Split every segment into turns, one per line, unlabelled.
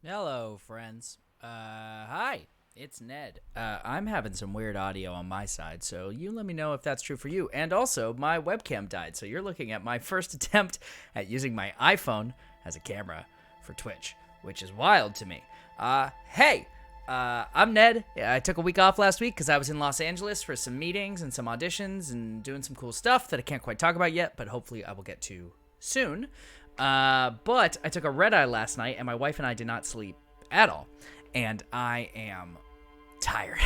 Hello, friends. Hi, it's Ned. I'm having some weird audio on my side, so you let me know if that's true for you. And also, my webcam died, so you're looking at my first attempt at using my iPhone as a camera for Twitch, which is wild to me. Hey, I'm Ned. I took a week off last week because I was in Los Angeles for some meetings and some auditions and doing some cool stuff that I can't quite talk about yet, but hopefully I will get to soon. But I took a red eye last night, and my wife and I did not sleep at all. And I am tired.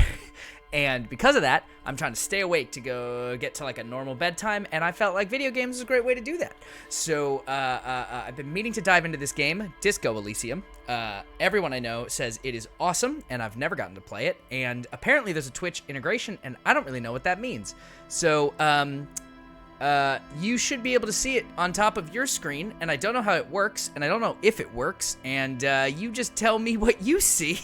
And because of that, I'm trying to stay awake to go get to like a normal bedtime, and I felt like video games is a great way to do that. So I've been meaning to dive into this game, Disco Elysium. Everyone I know says it is awesome, and I've never gotten to play it. And apparently there's a Twitch integration, and I don't really know what that means. So you should be able to see it on top of your screen, and I don't know how it works, and I don't know if it works, and you just tell me what you see,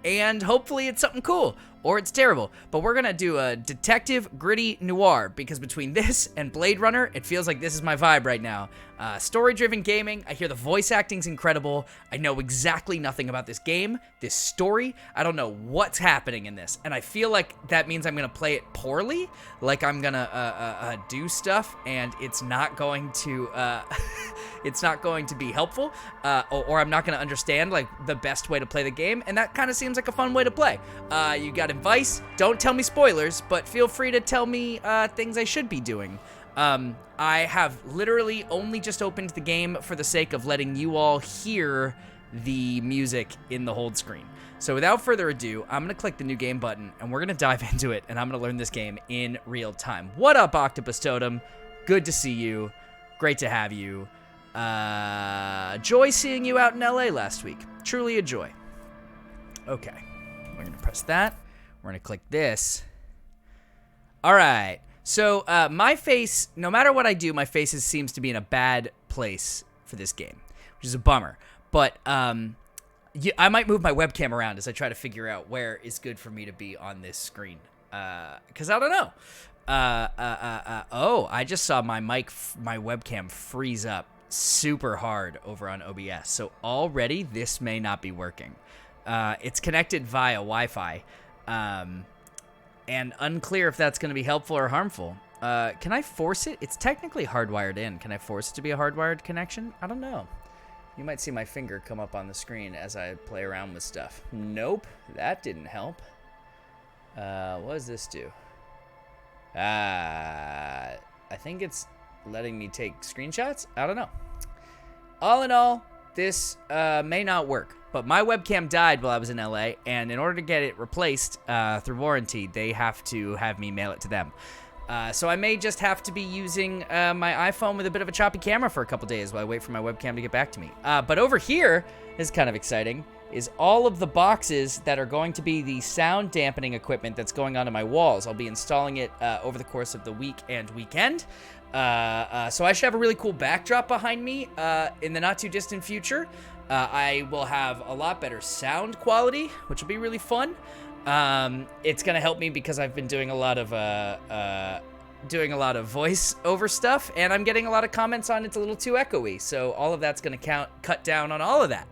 and hopefully it's something cool, or it's terrible. But we're gonna do a detective gritty noir, because between this and Blade Runner, it feels like this is my vibe right now. Story-driven gaming, I hear the voice acting's incredible, I know exactly nothing about this game, this story, I don't know what's happening in this, and I feel like that means I'm gonna play it poorly, like I'm gonna do stuff, and it's not going to, it's not going to be helpful, or I'm not gonna understand, like, the best way to play the game, and that kind of seems like a fun way to play. You got advice? Don't tell me spoilers, but feel free to tell me things I should be doing. I have literally only just opened the game for the sake of letting you all hear the music in the hold screen. So without further ado, I'm going to click the new game button, and we're going to dive into it, and I'm going to learn this game in real time. What up, Octopus Totem? Good to see you. Great to have you. Joy seeing you out in LA last week. Truly a joy. Okay. We're going to press that. We're going to click this. All right. So my face, no matter what I do, my face seems to be in a bad place for this game, which is a bummer. But I might move my webcam around as I try to figure out where is good for me to be on this screen. Because I don't know. Oh, I just saw my webcam freeze up super hard over on OBS. So already this may not be working. It's connected via Wi-Fi. And unclear if that's going to be helpful or harmful. Can I force it? It's technically hardwired in. Can I force it to be a hardwired connection? I don't know. You might see my finger come up on the screen as I play around with stuff. Nope, that didn't help. What does this do? I think it's letting me take screenshots? I don't know. All in all, this may not work. But my webcam died while I was in LA, and in order to get it replaced through warranty, they have to have me mail it to them. So I may just have to be using my iPhone with a bit of a choppy camera for a couple days while I wait for my webcam to get back to me. But over here is kind of exciting, is all of the boxes that are going to be the sound dampening equipment that's going onto my walls. I'll be installing it over the course of the week and weekend. So I should have a really cool backdrop behind me in the not too distant future. I will have a lot better sound quality, which will be really fun. It's gonna help me because I've been doing a lot of voice over stuff, and I'm getting a lot of comments on it's a little too echoey. So all of that's gonna cut down on all of that.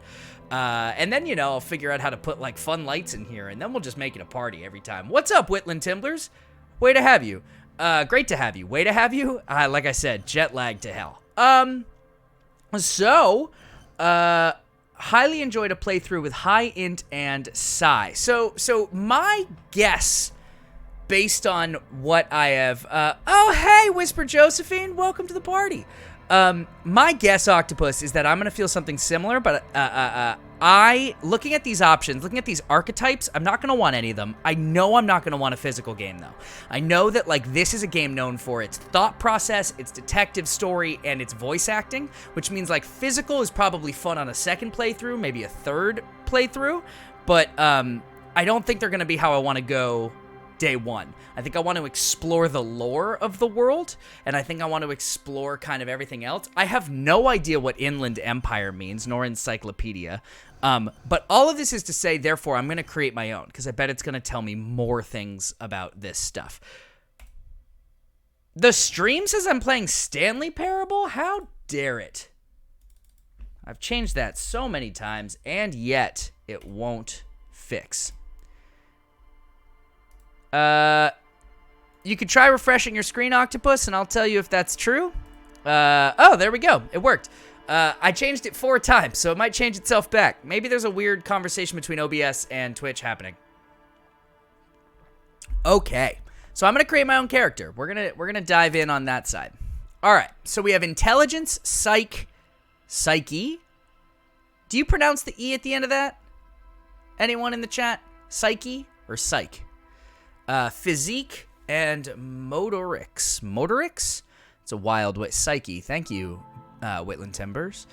And then, I'll figure out how to put like fun lights in here, and then we'll just make it a party every time. What's up, Whitland Timblers? Way to have you. Great to have you. Way to have you. Like I said, jet lag to hell. Highly enjoyed a playthrough with High Int and Psy. So my guess, based on what I have, oh hey, Whisper Josephine, welcome to the party. My guess, Octopus, is that I'm gonna feel something similar, but looking at these options, looking at these archetypes, I'm not gonna want any of them. I know I'm not gonna want a physical game though. I know that this is a game known for its thought process, its detective story, and its voice acting, which means physical is probably fun on a second playthrough, maybe a third playthrough, but I don't think they're gonna be how I want to go day one. I think I want to explore the lore of the world, and I think I want to explore kind of everything else. I have no idea what Inland Empire means, nor encyclopedia. But all of this is to say, therefore, I'm going to create my own, because I bet it's going to tell me more things about this stuff. The stream says I'm playing Stanley Parable? How dare it? I've changed that so many times, and yet it won't fix. You could try refreshing your screen, Octopus, and I'll tell you if that's true. Oh, there we go. It worked. I changed it 4 times, so it might change itself back. Maybe there's a weird conversation between OBS and Twitch happening. Okay, so I'm gonna create my own character. We're gonna dive in on that side. All right, so we have intelligence, psyche. Do you pronounce the E at the end of that? Anyone in the chat? Psyche or psych? Physique and motorics. Motorics? It's a wild way. Psyche. Thank you, Whitland Timbers.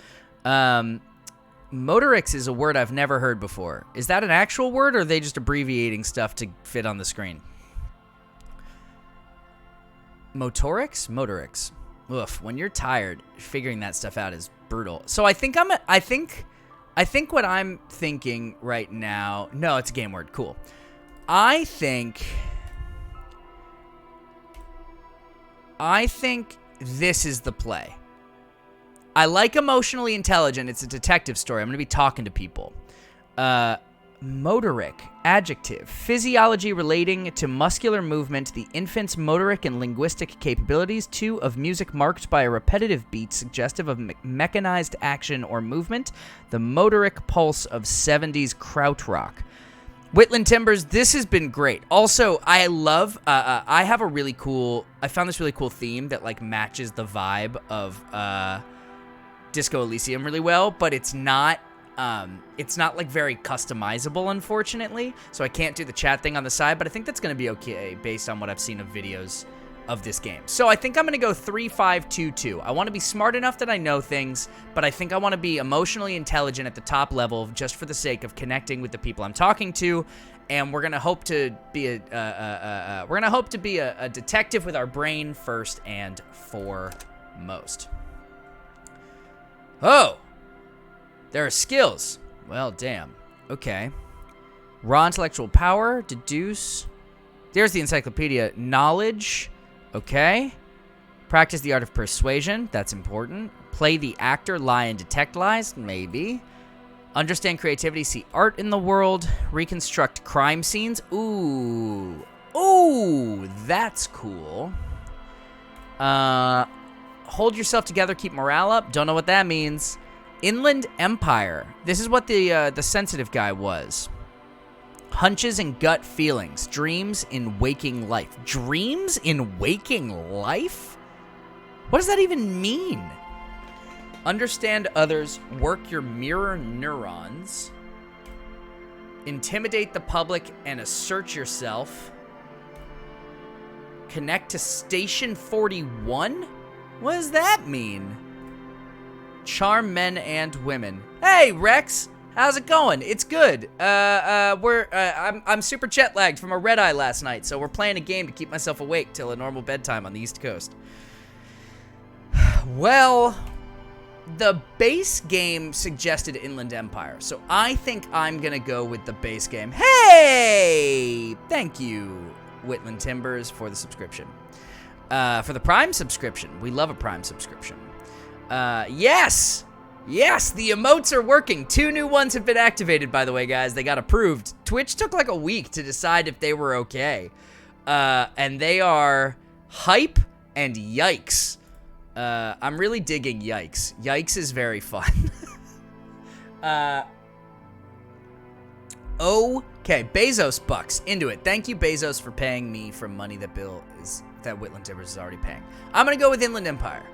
Motorics is a word I've never heard before. Is that an actual word, or are they just abbreviating stuff to fit on the screen? Motorics? Motorics. Oof. When you're tired, figuring that stuff out is brutal. So I think what I'm thinking right now. No, it's a game word. Cool. I think this is the play. I like emotionally intelligent. It's a detective story. I'm going to be talking to people. Motoric, adjective. Physiology relating to muscular movement, the infant's motoric and linguistic capabilities. 2, of music marked by a repetitive beat suggestive of mechanized action or movement. The motoric pulse of 70s krautrock. Whitland Timbers, this has been great. Also, I love, I found this really cool theme that, like, matches the vibe of Disco Elysium really well, but it's not like very customizable, unfortunately, so I can't do the chat thing on the side, but I think that's going to be okay based on what I've seen of videos of this game. So I think I'm going to go 3-5-2-2. I want to be smart enough that I know things, but I think I want to be emotionally intelligent at the top level just for the sake of connecting with the people I'm talking to, and we're going to hope to be a detective with our brain first and foremost. Oh! There are skills. Well, damn. Okay. Raw intellectual power. Deduce. There's the encyclopedia. Knowledge. Okay. Practice the art of persuasion. That's important. Play the actor. Lie and detect lies. Maybe. Understand creativity. See art in the world. Reconstruct crime scenes. Ooh. Ooh. That's cool. Hold yourself together. Keep morale up. Don't know what that means. Inland Empire. This is what the sensitive guy was. Hunches and gut feelings. Dreams in waking life. Dreams in waking life? What does that even mean? Understand others. Work your mirror neurons. Intimidate the public and assert yourself. Connect to Station 41? What does that mean? Charm men and women. Hey, Rex, how's it going? It's good. I'm super jet lagged from a red eye last night, so we're playing a game to keep myself awake till a normal bedtime on the East Coast. Well, the base game suggested Inland Empire, so I think I'm gonna go with the base game. Hey, thank you, Whitland Timbers, for the subscription. For the Prime subscription. We love a Prime subscription. Yes! Yes, the emotes are working. 2 new ones have been activated, by the way, guys. They got approved. Twitch took like a week to decide if they were okay. And they are hype and yikes. I'm really digging yikes. Yikes is very fun. Okay, Bezos bucks. Into it. Thank you, Bezos, for paying me for money that Whitland Timbers is already paying. I'm gonna go with Inland Empire.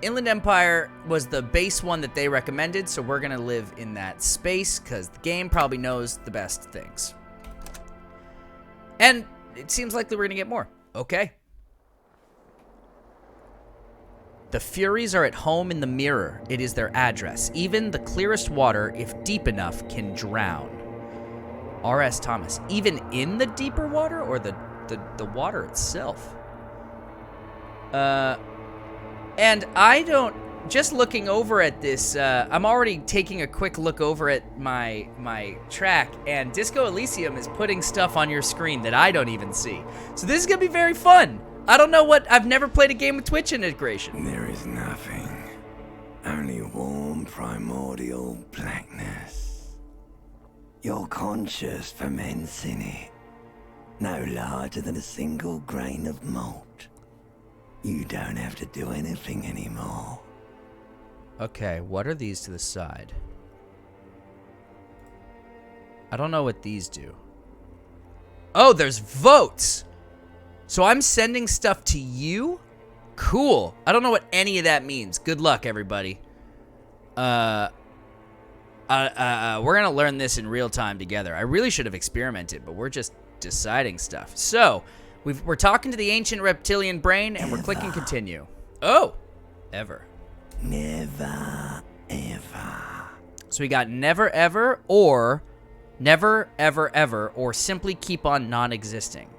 Inland Empire was the base one that they recommended, so we're gonna live in that space because the game probably knows the best things. And it seems likely we're gonna get more. Okay. The Furies are at home in the mirror. It is their address. Even the clearest water, if deep enough, can drown. R.S. Thomas. Even in the deeper water or the water itself? And I don't, just looking over at this, I'm already taking a quick look over at my track, and Disco Elysium is putting stuff on your screen that I don't even see. So this is gonna be very fun. I don't know I've never played a game with Twitch integration.
There is nothing, only warm from primordial blackness. Your conscious ferments in it, no larger than a single grain of malt. You don't have to do anything anymore.
Okay, what are these to the side? I don't know what these do. Oh, there's votes! So I'm sending stuff to you? Cool. I don't know what any of that means. Good luck, everybody. We're gonna learn this in real time together. I really should have experimented, but we're just deciding stuff. So, we're talking to the ancient reptilian brain, and we're clicking continue. Oh! Ever.
Never, ever.
So we got never ever, or never ever ever, or simply keep on non-existing.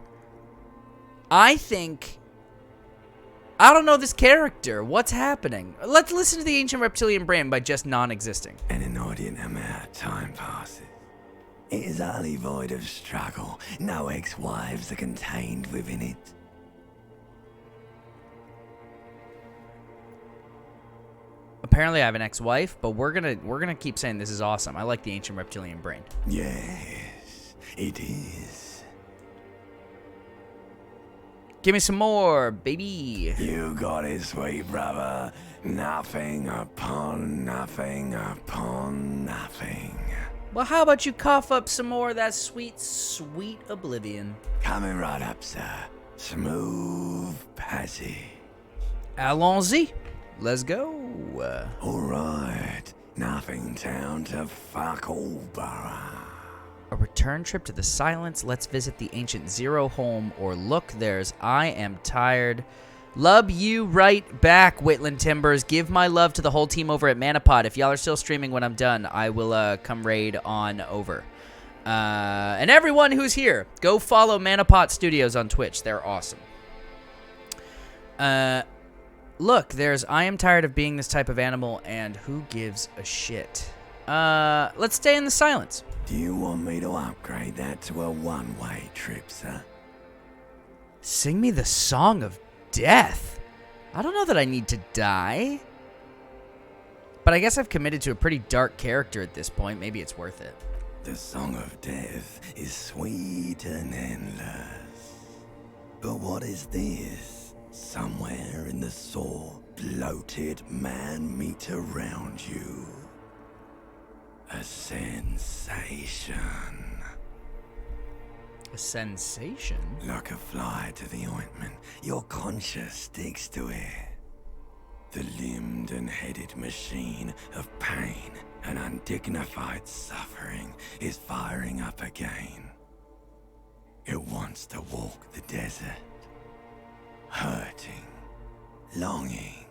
I don't know this character. What's happening? Let's listen to the ancient reptilian brain by just non-existing.
An inordinate amount of time passes. It is utterly void of struggle. No ex-wives are contained within it.
Apparently I have an ex-wife, but we're gonna keep saying this is awesome. I like the ancient reptilian brain.
Yes, it is.
Give me some more, baby.
You got it, sweet brother. Nothing upon nothing upon nothing.
Well, how about you cough up some more of that sweet, sweet oblivion?
Coming right up, sir. Smooth passage.
Allons-y. Let's go.
Alright. Nothing town to fuck all borough.
A return trip to the silence. Let's visit the ancient Zero home. Or look, there's I am tired. Love you right back, Whitland Timbers. Give my love to the whole team over at Manapod. If y'all are still streaming when I'm done, I will come raid on over. And everyone who's here, go follow Manapod Studios on Twitch. They're awesome. Look, there's I am tired of being this type of animal, and who gives a shit? Let's stay in the silence.
Do you want me to upgrade that to a one-way trip, sir?
Sing me the song of death. I don't know that I need to die. But I guess I've committed to a pretty dark character at this point. Maybe it's worth it.
The song of death is sweet and endless. But what is this? Somewhere in the sore, bloated man meet around you. A sensation.
A sensation?
Like a fly to the ointment, your conscience sticks to it. The limbed and headed machine of pain and undignified suffering is firing up again. It wants to walk the desert. Hurting, longing,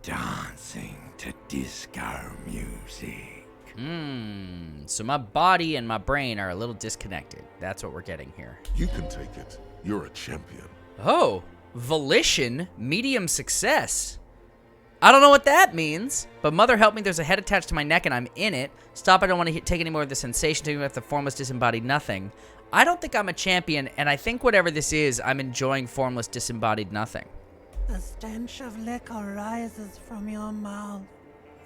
dancing to disco music.
So my body and my brain are a little disconnected. That's what we're getting here.
You can take it. You're a champion.
Oh, volition, medium success. I don't know what that means, but mother help me, there's a head attached to my neck and I'm in it. Stop, I don't want to take any more of the sensation, taking with the formless disembodied nothing. I don't think I'm a champion, and I think whatever this is, I'm enjoying formless disembodied nothing.
The stench of liquor rises from your mouth.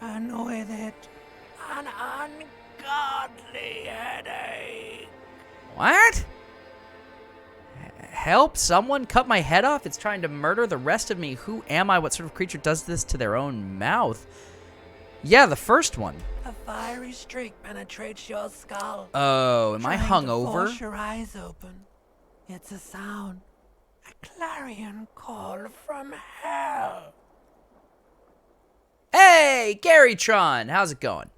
I know it. An ungodly headache.
What? Help, someone cut my head off? It's trying to murder the rest of me. Who am I? What sort of creature does this to their own mouth? Yeah, the first one.
A fiery streak penetrates your skull.
Oh, am I
trying to
hungover?
force your eyes open. It's a sound. A clarion call from hell.
Hey, Garytron, how's it going?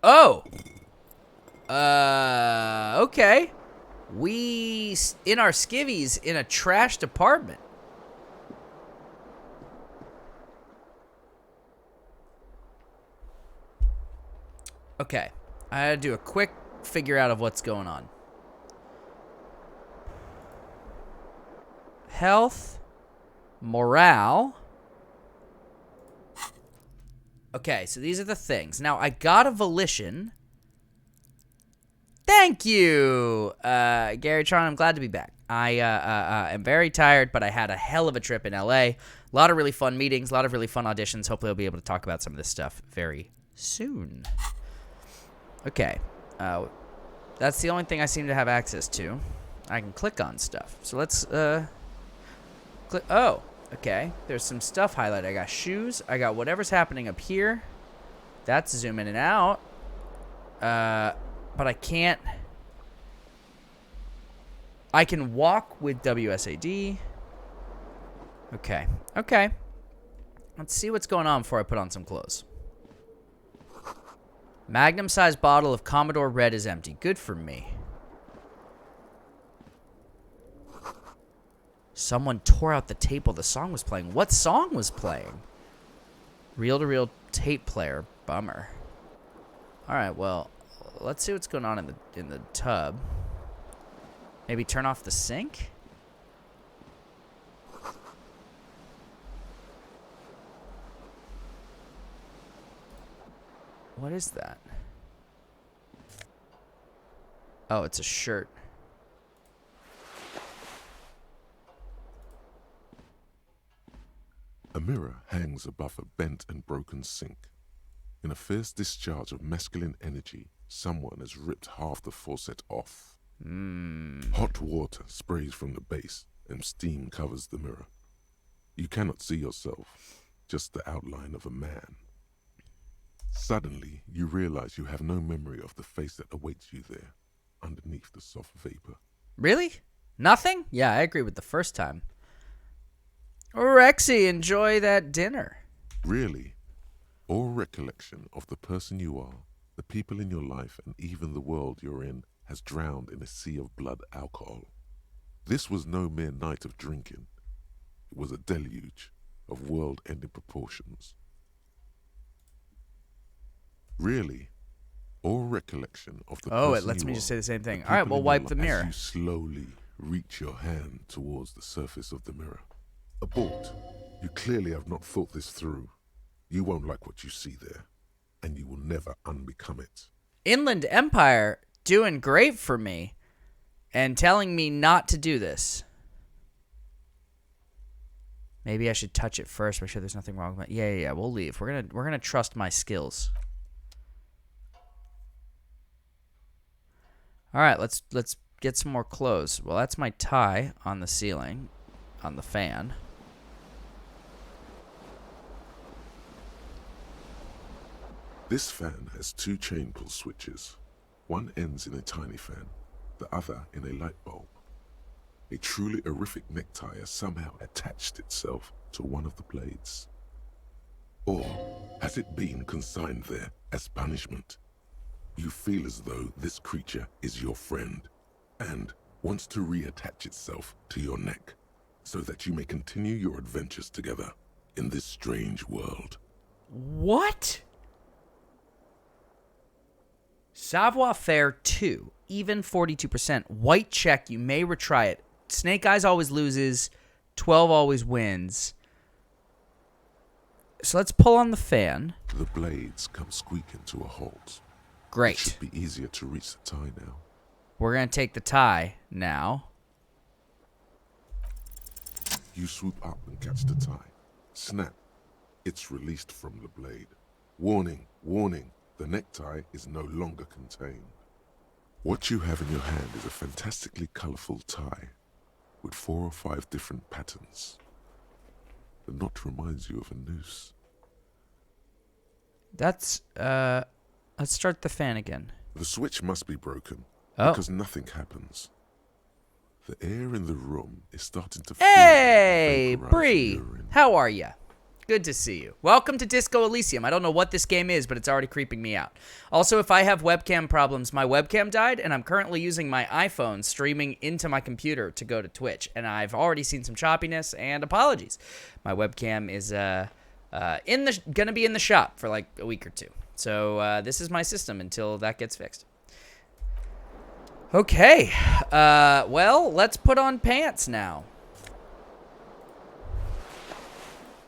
Oh. Okay. We in our skivvies in a trashed apartment. Okay. I had to do a quick figure out of what's going on. Health, morale. Okay, so these are the things. Now, I got a volition. Thank you, Gary Tron. I'm glad to be back. I am very tired, but I had a hell of a trip in LA. A lot of really fun meetings, a lot of really fun auditions. Hopefully I'll be able to talk about some of this stuff very soon. Okay. That's the only thing I seem to have access to. I can click on stuff. So let's click. Oh, okay. There's some stuff highlighted. I got shoes. I got whatever's happening up here. That's zoom in and out. But I can't. I can walk with WSAD. Okay. Okay. Let's see what's going on before I put on some clothes. Magnum-sized bottle of Commodore Red is empty. Good for me. Someone tore out the tape while the song was playing. What song was playing? Reel-to-reel tape player. Bummer. All right, well, let's see what's going on in the tub. Maybe turn off the sink? What is that? Oh, it's a shirt.
A mirror hangs above a bent and broken sink. In a fierce discharge of masculine energy, someone has ripped half the faucet off. Hot water sprays from the base, and steam covers the mirror. You cannot see yourself, just the outline of a man. Suddenly, you realize you have no memory of the face that awaits you there, underneath the soft vapor.
Really? Nothing? Yeah, I agree with the first time. Rexy, enjoy that dinner.
Really, all recollection of the person you are, the people in your life, and even the world you're in has drowned in a sea of blood alcohol. This was no mere night of drinking. It was a deluge of world-ending proportions. Really, all recollection of the person
it lets me
you
just
are,
say the same thing.
the
All right,
people
we'll
in
wipe
your
the
life,
mirror.
As you slowly reach your hand towards the surface of the mirror. Abort. You clearly have not thought this through. You won't like what you see there, and you will never unbecome it.
Inland Empire doing great for me and telling me not to do this. Maybe I should touch it first, make sure there's nothing wrong with it. Yeah, we'll leave. We're gonna trust my skills. All right, let's get some more clothes. Well, that's my tie on the ceiling, on the fan.
This fan has two chain pull switches. One ends in a tiny fan, the other in a light bulb. A truly horrific necktie has somehow attached itself to one of the blades. Or has it been consigned there as punishment? You feel as though this creature is your friend and wants to reattach itself to your neck so that you may continue your adventures together in this strange world.
What? Savoir-faire 2, even 42%. White check, you may retry it. Snake Eyes always loses. 12 always wins. So let's pull on the fan.
The blades come squeaking to a halt.
Great.
It should be easier to reach the tie now.
We're going to take the tie now.
You swoop up and catch the tie. Snap. It's released from the blade. Warning, warning. The necktie is no longer contained. What you have in your hand is a fantastically colorful tie with 4 or 5 different patterns. The knot reminds you of a noose.
That's, let's start the fan again.
The switch must be broken
Oh.
because nothing happens. The air in the room is starting to feel
Hey,
like
Bree.
urine.
How are ya? Good to see you. Welcome to Disco Elysium. I don't know what this game is, but it's already creeping me out. Also, if I have webcam problems, my webcam died, and I'm currently using my iPhone streaming into my computer to go to Twitch. And I've already seen some choppiness, and apologies. My webcam is gonna be in the shop for like a week or two. So this is my system until that gets fixed. Okay. Well, let's put on pants now.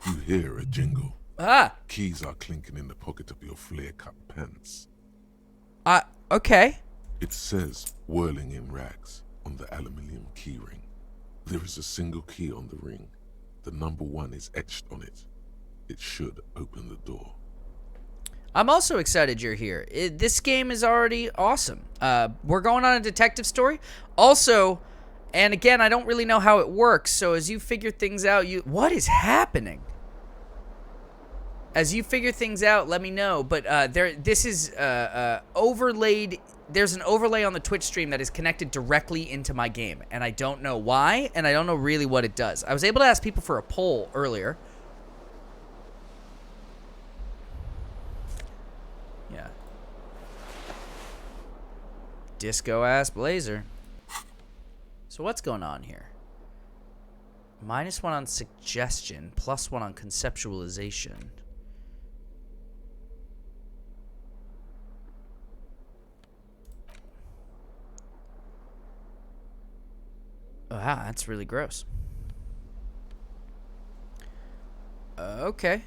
You hear a jingle.
Ah.
Keys are clinking in the pocket of your flare-cut pants.
Okay.
It says whirling in rags on the aluminium keyring. There is a single key on the ring. The number 1 is etched on it. It should open the door.
I'm also excited you're here. This game is already awesome. We're going on a detective story. Also, and again, I don't really know how it works, so as you figure things out, what is happening? As you figure things out, let me know. But this is overlaid. There's an overlay on the Twitch stream that is connected directly into my game, and I don't know why, and I don't know really what it does. I was able to ask people for a poll earlier. Yeah. Disco-ass blazer. So what's going on here? -1 on suggestion, +1 on conceptualization. Wow, that's really gross. Okay.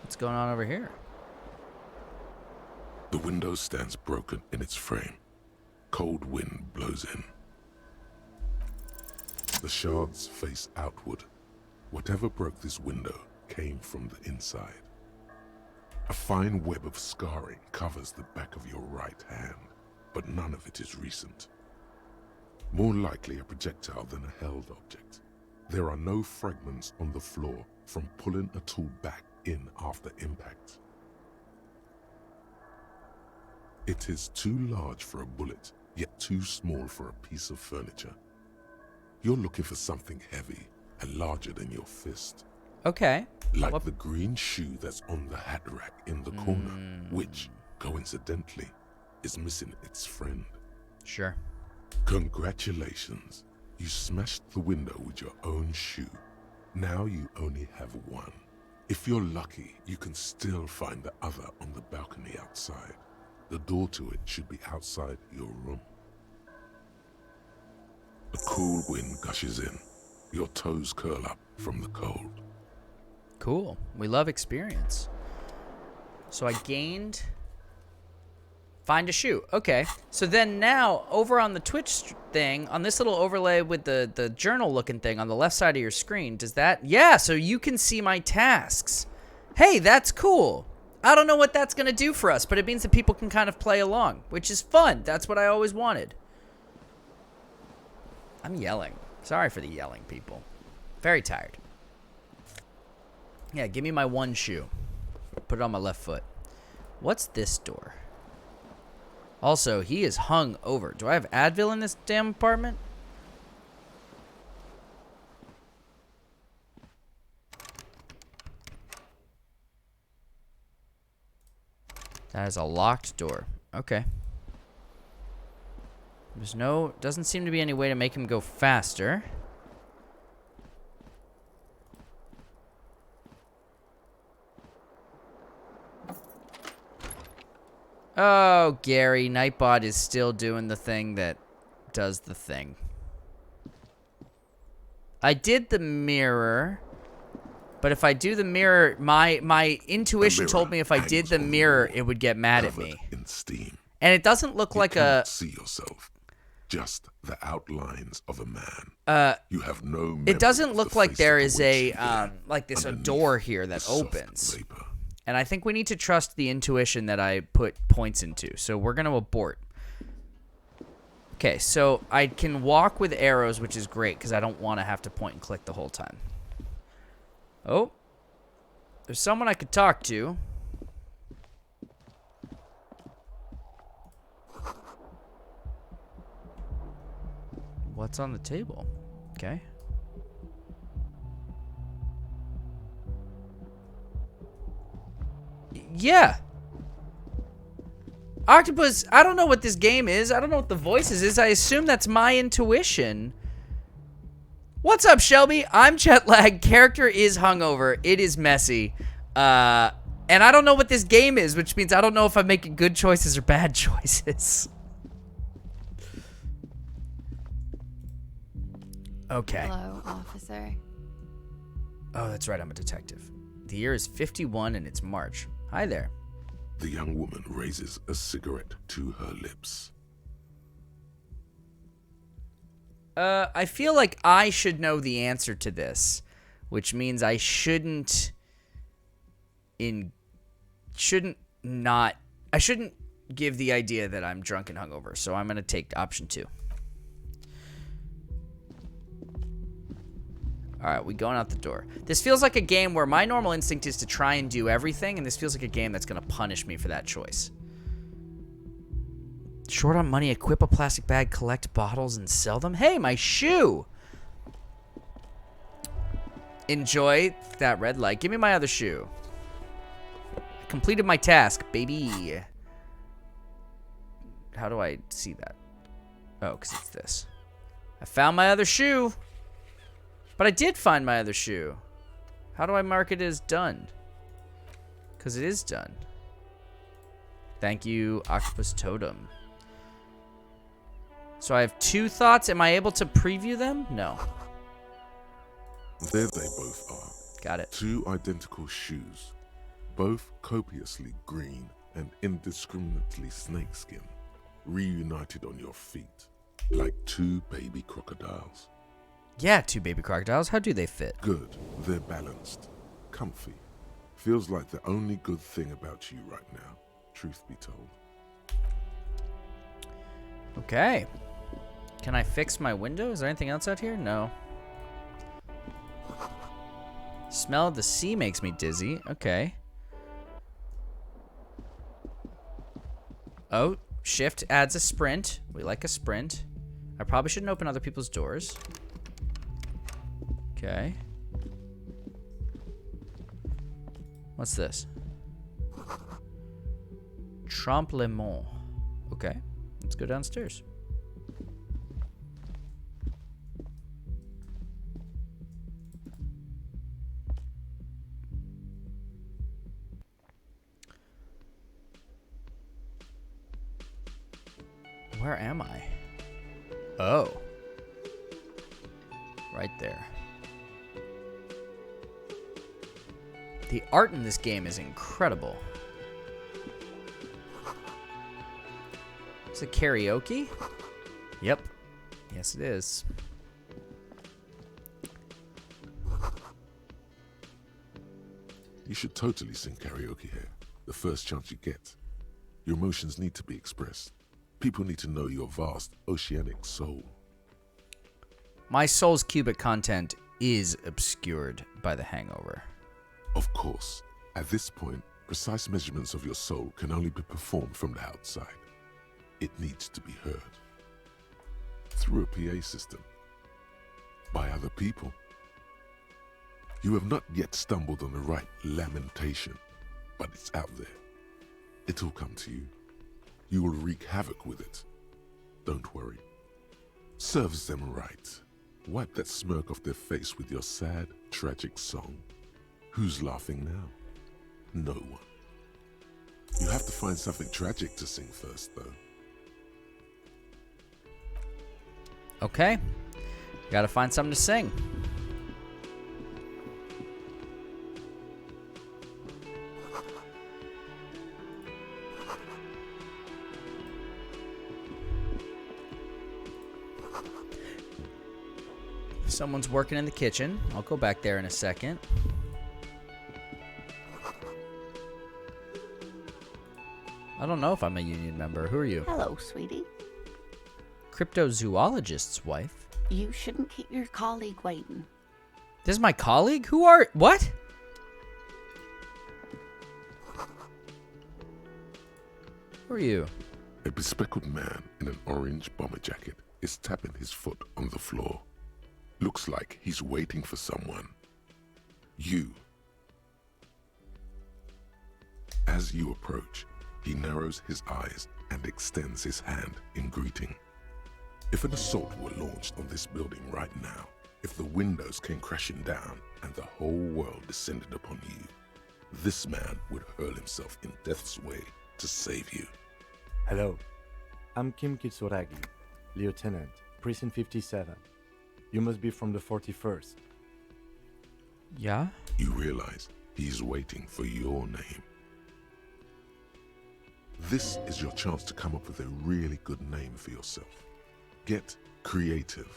What's going on over here?
The window stands broken in its frame. Cold wind blows in. The shards face outward. Whatever broke this window came from the inside. A fine web of scarring covers the back of your right hand, but none of it is recent. More likely a projectile than a held object. There are no fragments on the floor from pulling a tool back in after impact. It is too large for a bullet, yet too small for a piece of furniture. You're looking for something heavy and larger than your fist.
Okay.
Like the green shoe that's on the hat rack in the corner, which, coincidentally, is missing its friend.
Sure.
Congratulations. You smashed the window with your own shoe. Now you only have one. If you're lucky, you can still find the other on the balcony outside. The door to it should be outside your room. A cool wind gushes in. Your toes curl up from the cold.
Cool. We love experience. So I gained... Find a shoe. Okay. So then now, over on the Twitch thing, on this little overlay with the journal-looking thing on the left side of your screen, does that... Yeah, so you can see my tasks. Hey, that's cool. I don't know what that's going to do for us, but it means that people can kind of play along, which is fun. That's what I always wanted. I'm yelling. Sorry for the yelling, people. Very tired. Yeah, give me my one shoe. Put it on my left foot. What's this door? Also, he is hung over. Do I have Advil in this damn apartment? That is a locked door. Okay. There's no... Doesn't seem to be any way to make him go faster. Oh, Gary, Nightbot is still doing the thing that does the thing. I did the mirror, but if I do the mirror, my intuition told me if I did the mirror, it would get mad at me.
In steam.
And it doesn't look like a...
see yourself. Just the outlines of a man. You have no...
It doesn't look like there is a, like this, a door here that opens. And I think we need to trust the intuition that I put points into. So we're going to abort. Okay, so I can walk with arrows, which is great, because I don't want to have to point and click the whole time. Oh. There's someone I could talk to. What's on the table? Okay. Yeah. Octopus, I don't know what this game is. I don't know what the voices is. I assume that's my intuition. What's up, Shelby? I'm jet lagged. Character is hungover. It is messy. And I don't know what this game is, which means I don't know if I'm making good choices or bad choices. Okay.
Hello, officer.
Oh, that's right. I'm a detective. The year is 51 and it's March. Hi there.
The young woman raises a cigarette to her lips.
I feel like I should know the answer to this, which means I shouldn't give the idea that I'm drunk and hungover, so I'm going to take option 2. Alright, we going out the door. This feels like a game where my normal instinct is to try and do everything, and this feels like a game that's going to punish me for that choice. Short on money, equip a plastic bag, collect bottles, and sell them? Hey, my shoe! Enjoy that red light. Give me my other shoe. I completed my task, baby. How do I see that? Oh, because it's this. I found my other shoe. But I did find my other shoe. How do I mark it as done? Because it is done. Thank you, Octopus Totem. So I have 2 thoughts. Am I able to preview them? No.
There they both are.
Got it.
2 identical shoes, both copiously green and indiscriminately snakeskin, reunited on your feet, like 2 baby crocodiles.
Yeah, 2 baby crocodiles. How do they fit?
Good. They're balanced. Comfy. Feels like the only good thing about you right now, truth be told.
Okay. Can I fix my window? Is there anything else out here? No. Smell of the sea makes me dizzy. Okay. Oh, shift adds a sprint. We like a sprint. I probably shouldn't open other people's doors. Okay. What's this? Tremblement. Okay. Let's go downstairs. Where am I? Oh. Right there. The art in this game is incredible. Is it karaoke? Yep. Yes, it is.
You should totally sing karaoke here, the first chance you get. Your emotions need to be expressed. People need to know your vast, oceanic soul.
My soul's cubic content is obscured by the hangover.
Of course, at this point, precise measurements of your soul can only be performed from the outside. It needs to be heard. Through a PA system. By other people. You have not yet stumbled on the right lamentation, but it's out there. It'll come to you. You will wreak havoc with it. Don't worry. Serves them right. Wipe that smirk off their face with your sad, tragic song. Who's laughing now? No one. You have to find something tragic to sing first, though.
Okay. Gotta find something to sing. Someone's working in the kitchen. I'll go back there in a second. I don't know if I'm a union member. Who are you?
Hello, sweetie.
Cryptozoologist's wife.
You shouldn't keep your colleague waiting.
This is my colleague? Who are... What? Who are you?
A bespectacled man in an orange bomber jacket is tapping his foot on the floor. Looks like he's waiting for someone. You. As you approach, he narrows his eyes and extends his hand in greeting. If an assault were launched on this building right now, if the windows came crashing down and the whole world descended upon you, this man would hurl himself in death's way to save you.
Hello, I'm Kim Kitsuragi, Lieutenant, Precinct 57. You must be from the 41st.
Yeah?
You realize he's waiting for your name. This is your chance to come up with a really good name for yourself. Get creative.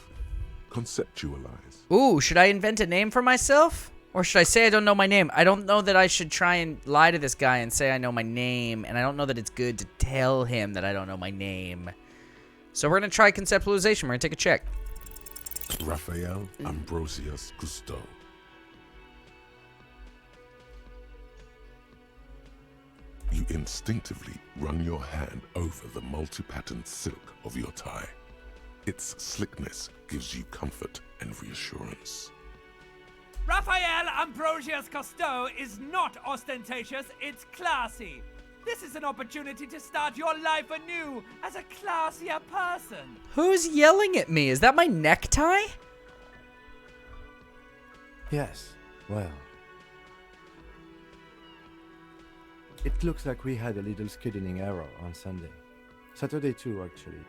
Conceptualize.
Ooh, should I invent a name for myself? Or should I say I don't know my name? I don't know that I should try and lie to this guy and say I know my name, and I don't know that it's good to tell him that I don't know my name. So we're going to try conceptualization. We're going to take a check.
Raphael Ambrosius Cousteau. You instinctively run your hand over the multi-patterned silk of your tie. Its slickness gives you comfort and reassurance.
Raphael Ambrosius Cousteau is not ostentatious, it's classy. This is an opportunity to start your life anew as a classier person.
Who's yelling at me? Is that my necktie?
Yes, well. It looks like we had a little scheduling error on Sunday. Saturday too, actually.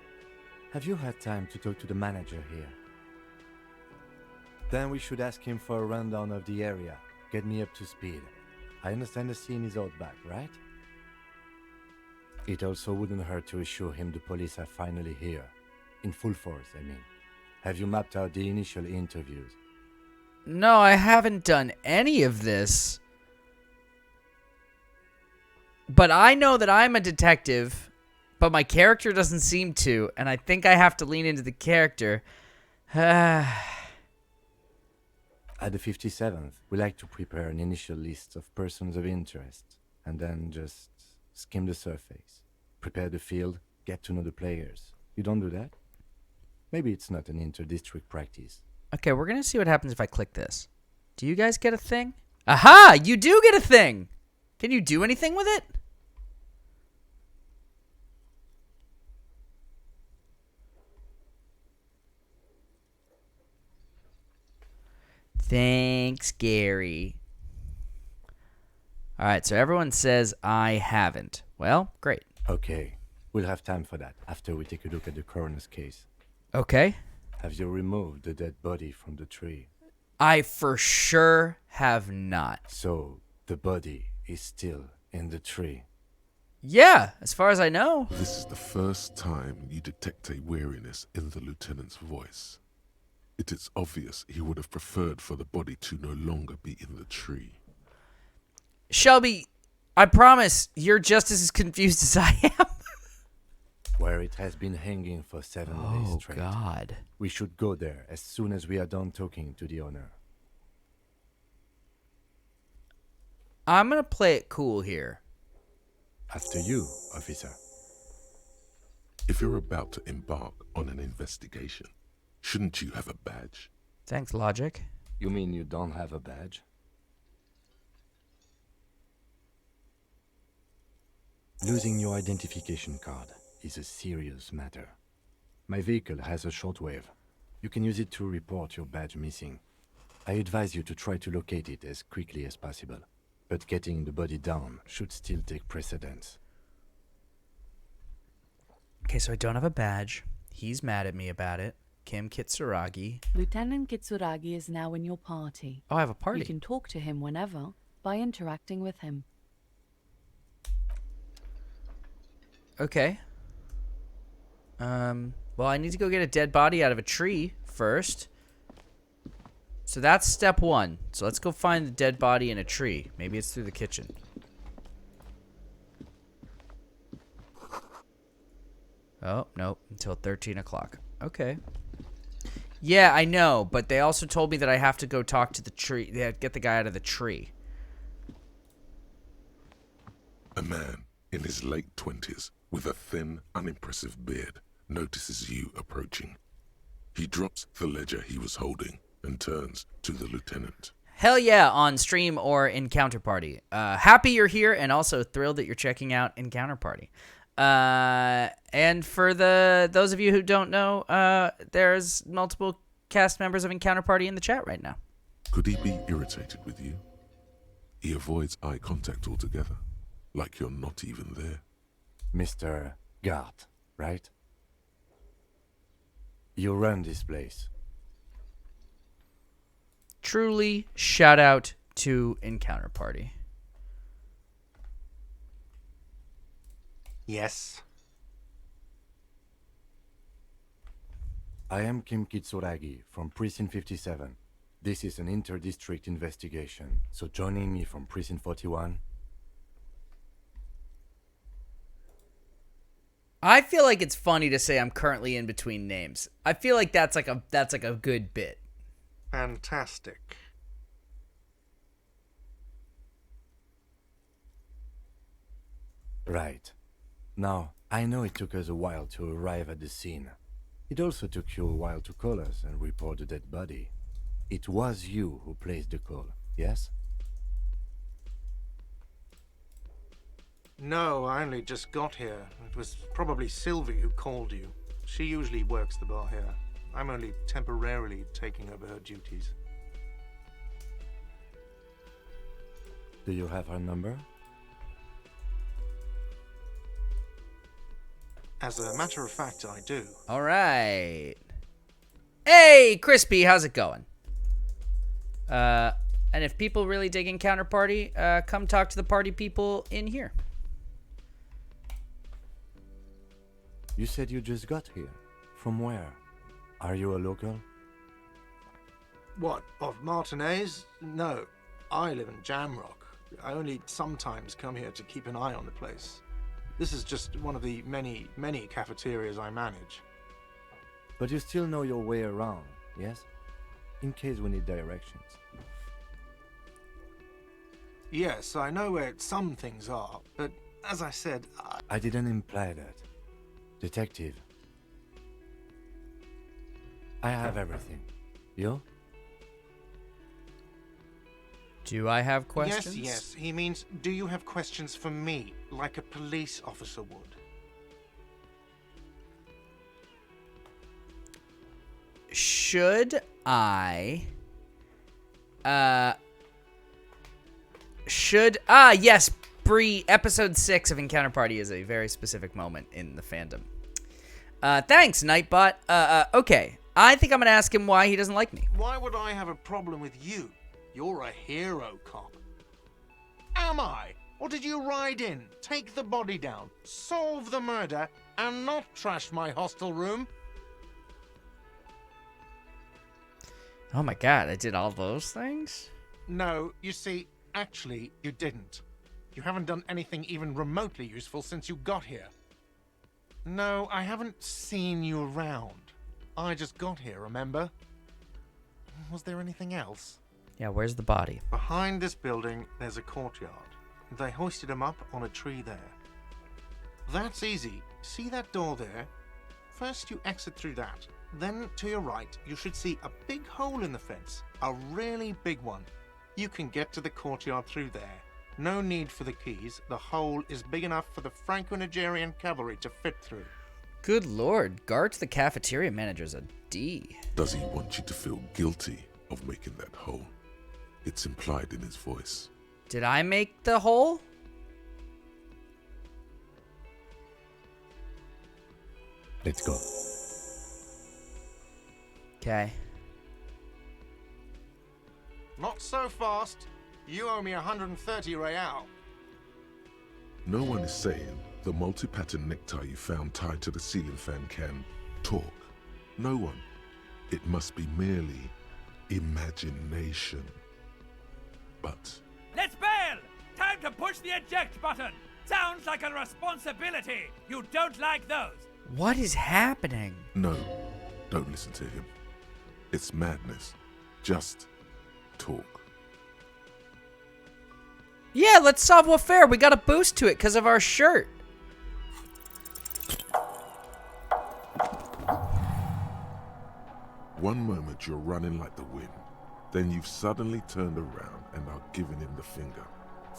Have you had time to talk to the manager here? Then we should ask him for a rundown of the area. Get me up to speed. I understand the scene is out back, right? It also wouldn't hurt to assure him the police are finally here. In full force, I mean. Have you mapped out the initial interviews?
No, I haven't done any of this. But I know that I'm a detective, but my character doesn't seem to, and I think I have to lean into the character.
At the 57th, we like to prepare an initial list of persons of interest, and then just skim the surface. Prepare the field, get to know the players. You don't do that? Maybe it's not an inter-district practice.
Okay, we're going to see what happens if I click this. Do you guys get a thing? Aha! You do get a thing! Can you do anything with it? Thanks, Gary. Alright, so everyone says I haven't. Well, great.
Okay, we'll have time for that after we take a look at the coroner's case.
Okay.
Have you removed the dead body from the tree?
I for sure have not.
So, the body is still in the tree.
Yeah, as far as I know.
This is the first time you detect a weariness in the lieutenant's voice. It is obvious he would have preferred for the body to no longer be in the tree.
Shelby, I promise you're just as confused as I am.
Where it has been hanging for 7 days straight.
Oh, God.
We should go there as soon as we are done talking to the owner.
I'm going to play it cool here.
After you, officer.
If you're about to embark on an investigation, shouldn't you have a badge?
Thanks, Logic.
You mean you don't have a badge? Losing your identification card is a serious matter. My vehicle has a shortwave. You can use it to report your badge missing. I advise you to try to locate it as quickly as possible, but getting the body down should still take precedence.
Okay, so I don't have a badge. He's mad at me about it. Kim Kitsuragi.
Lieutenant Kitsuragi is now in your party.
Oh, I have a party.
You can talk to him whenever by interacting with him.
Okay. Well, I need to go get a dead body out of a tree first. So that's step one. So let's go find the dead body in a tree. Maybe it's through the kitchen. Oh, nope. Until 13 o'clock. Okay. Yeah, I know, but they also told me that I have to go talk to the tree. Yeah, get the guy out of the tree.
A man in his late 20s with a thin, unimpressive beard notices you approaching. He drops the ledger he was holding and turns to the lieutenant.
Hell yeah, on stream or in Counterparty. Happy you're here and also thrilled that you're checking out in Counterparty. And for those of you who don't know, there's multiple cast members of Encounter Party in the chat right now.
Could he be irritated with you? He avoids eye contact altogether, like you're not even there.
Mr. Gart, right? You run this place.
Truly, shout out to Encounter Party.
Yes.
I am Kim Kitsuragi from Precinct 57. This is an inter-district investigation, so joining me from Precinct 41...
I feel like it's funny to say I'm currently in between names. I feel like that's like a good bit.
Fantastic.
Right. Now, I know it took us a while to arrive at the scene. It also took you a while to call us and report the dead body. It was you who placed the call, yes?
No, I only just got here. It was probably Sylvie who called you. She usually works the bar here. I'm only temporarily taking over her duties.
Do you have her number?
As a matter of fact, I do.
All right. Hey, Crispy, how's it going? And if people really dig Encounter Party, come talk to the party people in here.
You said you just got here. From where? Are you a local?
What, of Martinez? No, I live in Jamrock. I only sometimes come here to keep an eye on the place. This is just one of the many, many cafeterias I manage.
But you still know your way around, yes? In case we need directions.
Yes, I know where some things are, but as I said,
I didn't imply that. Detective. I have everything. You?
Do I have questions?
Yes. He means, do you have questions for me, like a police officer would?
Should I... yes, Bree, episode 6 of Encounter Party is a very specific moment in the fandom. Thanks, Nightbot. Okay, I think I'm gonna ask him why he doesn't like me.
Why would I have a problem with you? You're a hero cop. Am I? Or did you ride in, take the body down, solve the murder, and not trash my hostel room?
Oh my god, I did all those things?
No, you see, actually, you didn't. You haven't done anything even remotely useful since you got here. No, I haven't seen you around. I just got here, remember? Was there anything else?
Yeah, where's the body?
Behind this building, there's a courtyard. They hoisted him up on a tree there. That's easy. See that door there? First you exit through that. Then, to your right, you should see a big hole in the fence. A really big one. You can get to the courtyard through there. No need for the keys. The hole is big enough for the Franco-Nigerian cavalry to fit through.
Good lord, Gart the cafeteria manager's a D.
Does he want you to feel guilty of making that hole? It's implied in his voice.
Did I make the hole?
Let's go.
Okay.
Not so fast. You owe me 130 real.
No one is saying the multi-pattern necktie you found tied to the ceiling fan can talk. No one. It must be merely imagination. But
Let's bail! Time to push the eject button! Sounds like a responsibility! You don't like those!
What is happening?
no, don't listen to him. It's madness. Just talk.
Yeah, let's savoir faire. We got a boost to it because of our shirt.
One moment you're running like the wind. Then you've suddenly turned around and are giving him the finger,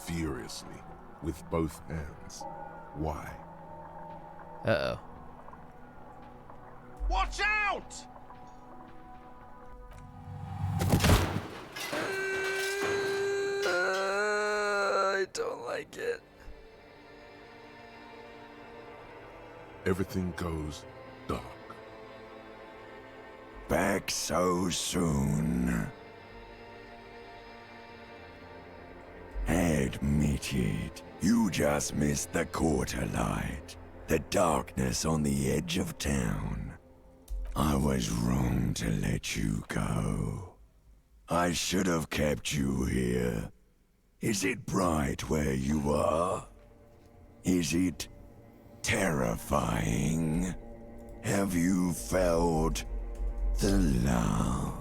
furiously, with both hands. Why?
Uh-oh.
Watch out!
I don't like it.
Everything goes dark.
Back so soon. Had me it yet. You just missed the quarter light. The darkness on the edge of town. I was wrong to let you go. I should have kept you here. Is it bright where you are? Is it terrifying? Have you felt the love?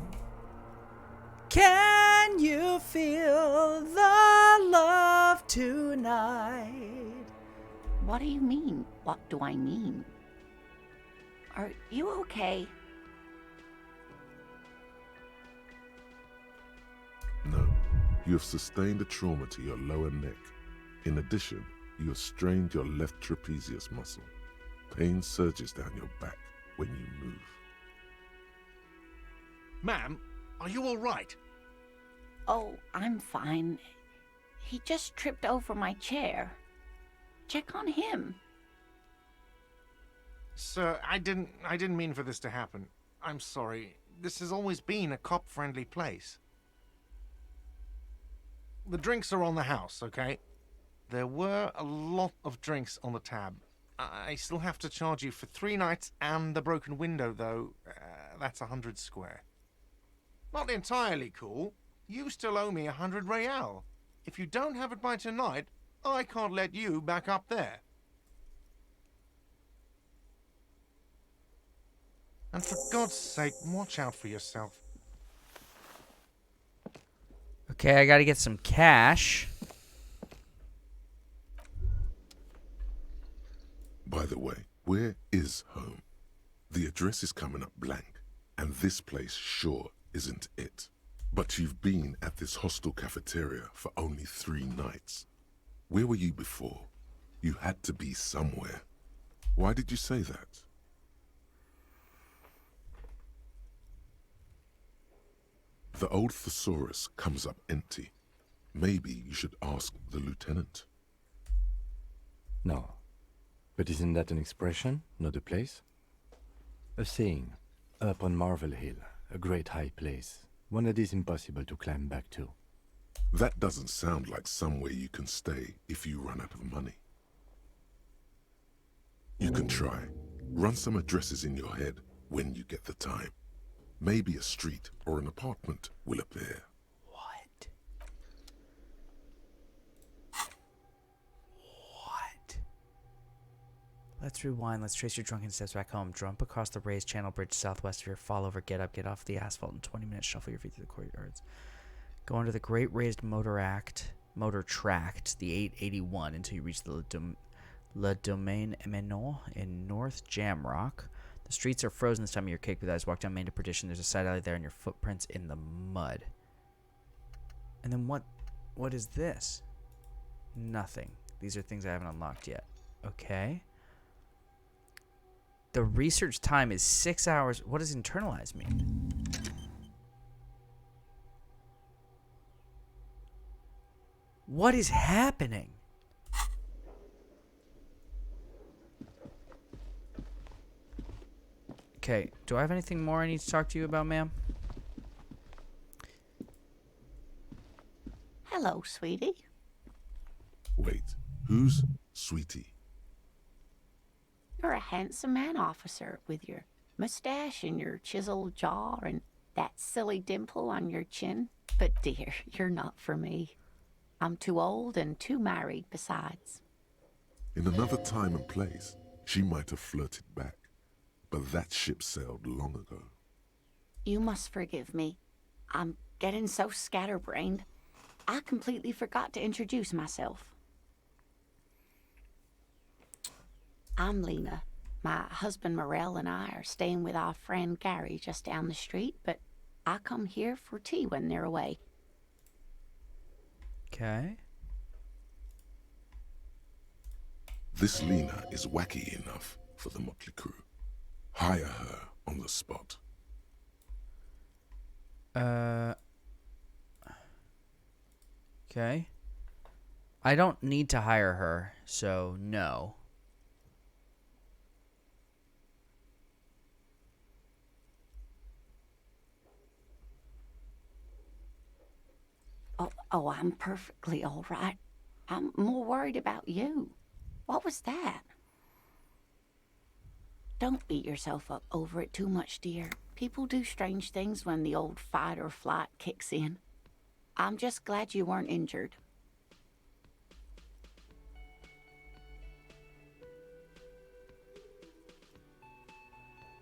Can you feel the love tonight?
What do you mean? What do I mean? Are you okay?
No, you have sustained a trauma to your lower neck. In addition, you have strained your left trapezius muscle. Pain surges down your back when you move.
Ma'am, are you all right?
Oh, I'm fine. He just tripped over my chair. Check on him.
Sir, I didn't mean for this to happen. I'm sorry. This has always been a cop-friendly place. The drinks are on the house, okay? There were a lot of drinks on the tab. I still have to charge you for 3 nights and the broken window, though. That's 100 square. Not entirely cool. You still owe me 100 real. If you don't have it by tonight, I can't let you back up there. And for God's sake, watch out for yourself.
Okay, I gotta get some cash.
By the way, where is home? The address is coming up blank, and this place sure isn't it. But you've been at this hostel cafeteria for only 3 nights. Where were you before? You had to be somewhere. Why did you say that? The old thesaurus comes up empty. Maybe you should ask the lieutenant.
No. But isn't that an expression, not a place? A saying, up on Marvel Hill, a great high place, one that is impossible to climb back to.
That doesn't sound like somewhere you can stay if you run out of money. You can try. Run some addresses in your head when you get the time. Maybe a street or an apartment will appear.
What? What? Let's rewind. Let's trace your drunken steps back home. Jump across the raised channel bridge southwest of here. Fall over, get up, get off the asphalt in 20 minutes. Shuffle your feet through the courtyards. Go under the great raised motor tract, the 881, until you reach the Le Domaine Eminent in North Jamrock. The streets are frozen this time of your cake with eyes. Walk down Main to Perdition. There's a side alley there and your footprints in the mud. And then what is this? Nothing. These are things I haven't unlocked yet. Okay. The research time is 6 hours. What does internalize mean? What is happening? Okay, do I have anything more I need to talk to you about, ma'am?
Hello, sweetie.
Wait, who's Sweetie?
You're a handsome man, officer, with your mustache and your chiseled jaw and that silly dimple on your chin. But dear, you're not for me. I'm too old and too married besides.
In another time and place, she might have flirted back. But that ship sailed long ago.
You must forgive me. I'm getting so scatterbrained. I completely forgot to introduce myself. I'm Lena. My husband Morel and I are staying with our friend Gary just down the street, but I come here for tea when they're away.
Okay.
This Lena is wacky enough for the motley crew. Hire her on the spot.
Okay. I don't need to hire her, so no.
Oh, I'm perfectly all right. I'm more worried about you. What was that? Don't beat yourself up over it too much, dear. People do strange things when the old fight or flight kicks in. I'm just glad you weren't injured.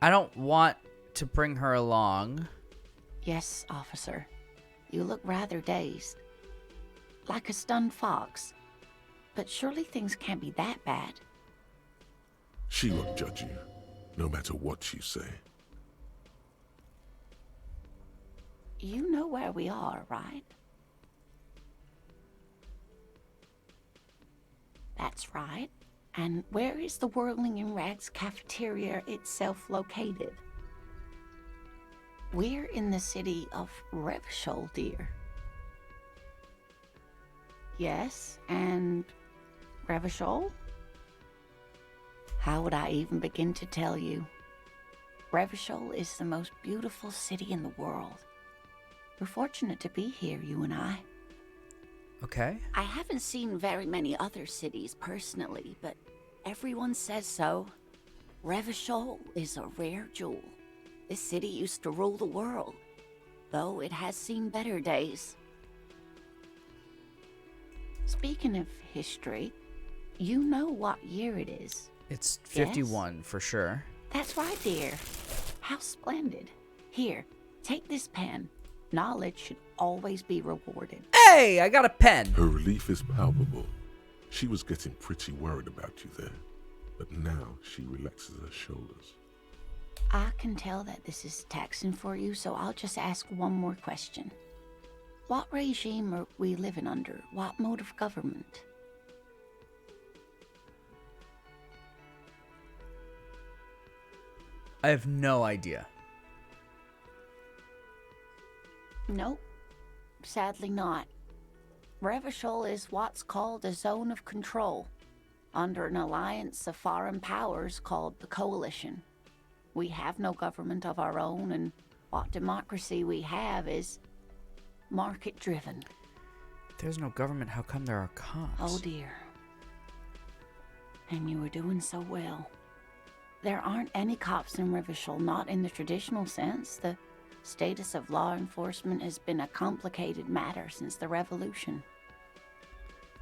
I don't want to bring her along.
Yes, officer. You look rather dazed. Like a stunned fox. But surely things can't be that bad.
She won't judge you, no matter what you say.
You know where we are, right? That's right. And where is the Whirling in Rags cafeteria itself located? We're in the city of Revachol, dear. Yes, and Revachol? How would I even begin to tell you? Revachol is the most beautiful city in the world. We're fortunate to be here, you and I.
Okay.
I haven't seen very many other cities personally, but everyone says so. Revachol is a rare jewel. This city used to rule the world, though it has seen better days. Speaking of history, you know what year it is.
It's 51 for sure.
That's right, dear. How splendid. Here, take this pen. Knowledge should always be rewarded.
Hey, I got a pen.
Her relief is palpable. She was getting pretty worried about you there, but now she relaxes her shoulders.
I can tell that this is taxing for you, so I'll just ask one more question. What regime are we living under? What mode of government?
I have no idea.
Nope. Sadly not. Revachol is what's called a zone of control, under an alliance of foreign powers called the Coalition. We have no government of our own, and what democracy we have is market-driven.
If there's no government, how come there are cops?
Oh dear. And you were doing so well. There aren't any cops in Revachol, not in the traditional sense. The status of law enforcement has been a complicated matter since the revolution.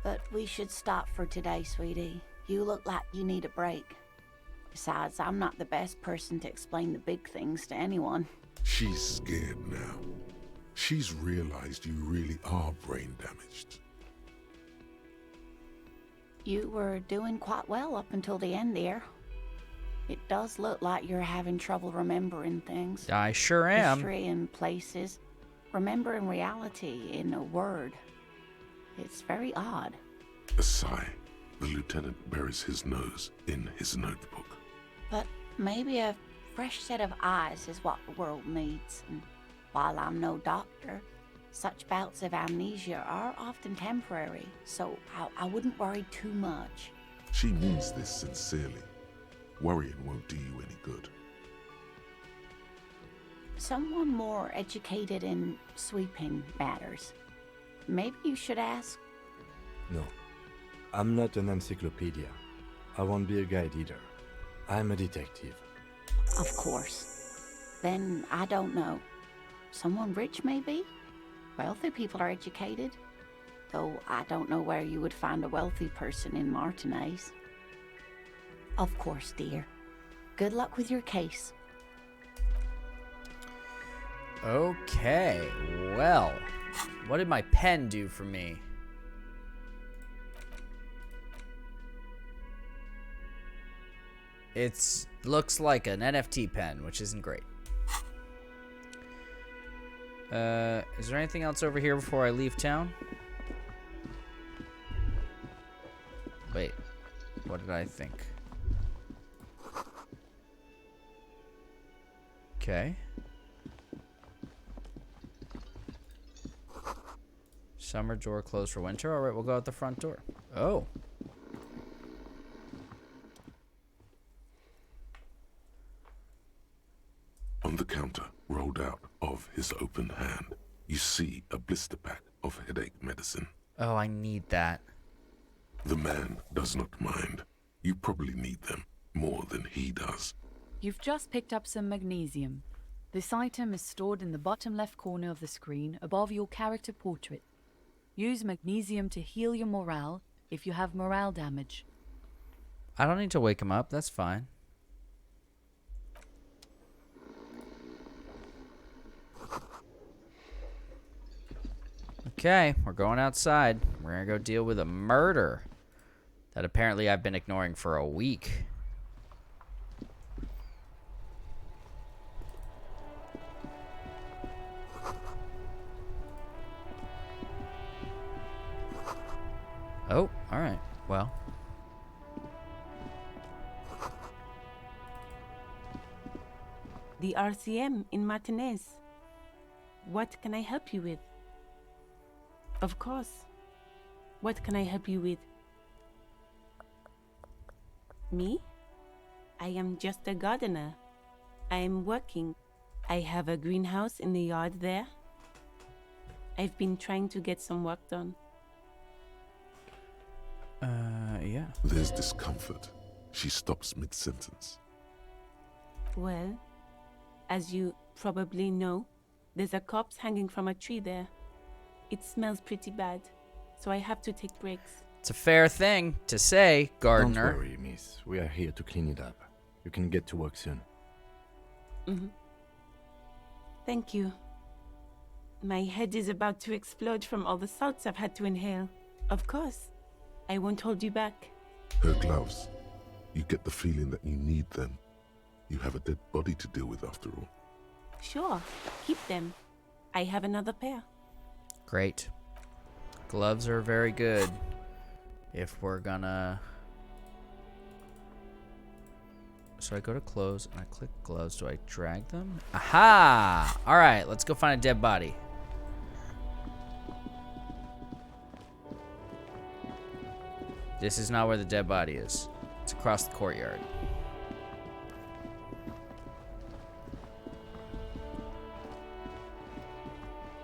But we should stop for today, sweetie. You look like you need a break. Besides, I'm not the best person to explain the big things to anyone.
She's scared now. She's realized you really are brain damaged.
You were doing quite well up until the end there. It does look like you're having trouble remembering things.
I sure am.
History and places. Remembering reality in a word. It's very odd.
A sigh. The lieutenant buries his nose in his notebook.
But maybe a fresh set of eyes is what the world needs. And while I'm no doctor, such bouts of amnesia are often temporary, so I wouldn't worry too much.
She means this sincerely. Worrying won't do you any good.
Someone more educated in sweeping matters. Maybe you should ask.
No, I'm not an encyclopedia. I won't be a guide either. I'm a detective.
Of course. Then I don't know. Someone rich, maybe? Wealthy people are educated. Though I don't know where you would find a wealthy person in Martinez. Of course, dear. Good luck with your case.
Okay, well, what did my pen do for me? It looks like an NFT pen, which isn't great. Is there anything else over here before I leave town? Wait, what did I think? Okay. Summer door closed for winter. All right, we'll go out the front door. Oh.
On the counter, rolled out of his open hand, you see a blister pack of headache medicine.
Oh, I need that.
The man does not mind. You probably need them more than he does.
You've just picked up some magnesium. This item is stored in the bottom left corner of the screen above your character portrait. Use magnesium to heal your morale if you have morale damage.
I don't need to wake him up. That's fine. Okay, we're going outside. We're gonna go deal with a murder that apparently I've been ignoring for a week. Oh, alright. Well.
The RCM in Martinez. What can I help you with? Of course. What can I help you with? Me? I am just a gardener. I am working. I have a greenhouse in the yard there. I've been trying to get some work done.
Yeah.
There's discomfort. She stops mid-sentence.
Well, as you probably know, there's a corpse hanging from a tree there. It smells pretty bad, so I have to take breaks.
It's a fair thing to say, gardener.
Don't worry, miss. We are here to clean it up. You can get to work soon.
Thank you. My head is about to explode from all the salts I've had to inhale. Of course. I won't hold you back.
Her gloves. You get the feeling that you need them. You have a dead body to deal with after all.
Sure, keep them. I have another pair.
Great. Gloves are very good. If we're gonna... So I go to close and I click gloves. Do I drag them? Aha! Alright, let's go find a dead body. This is not where the dead body is. It's across the courtyard.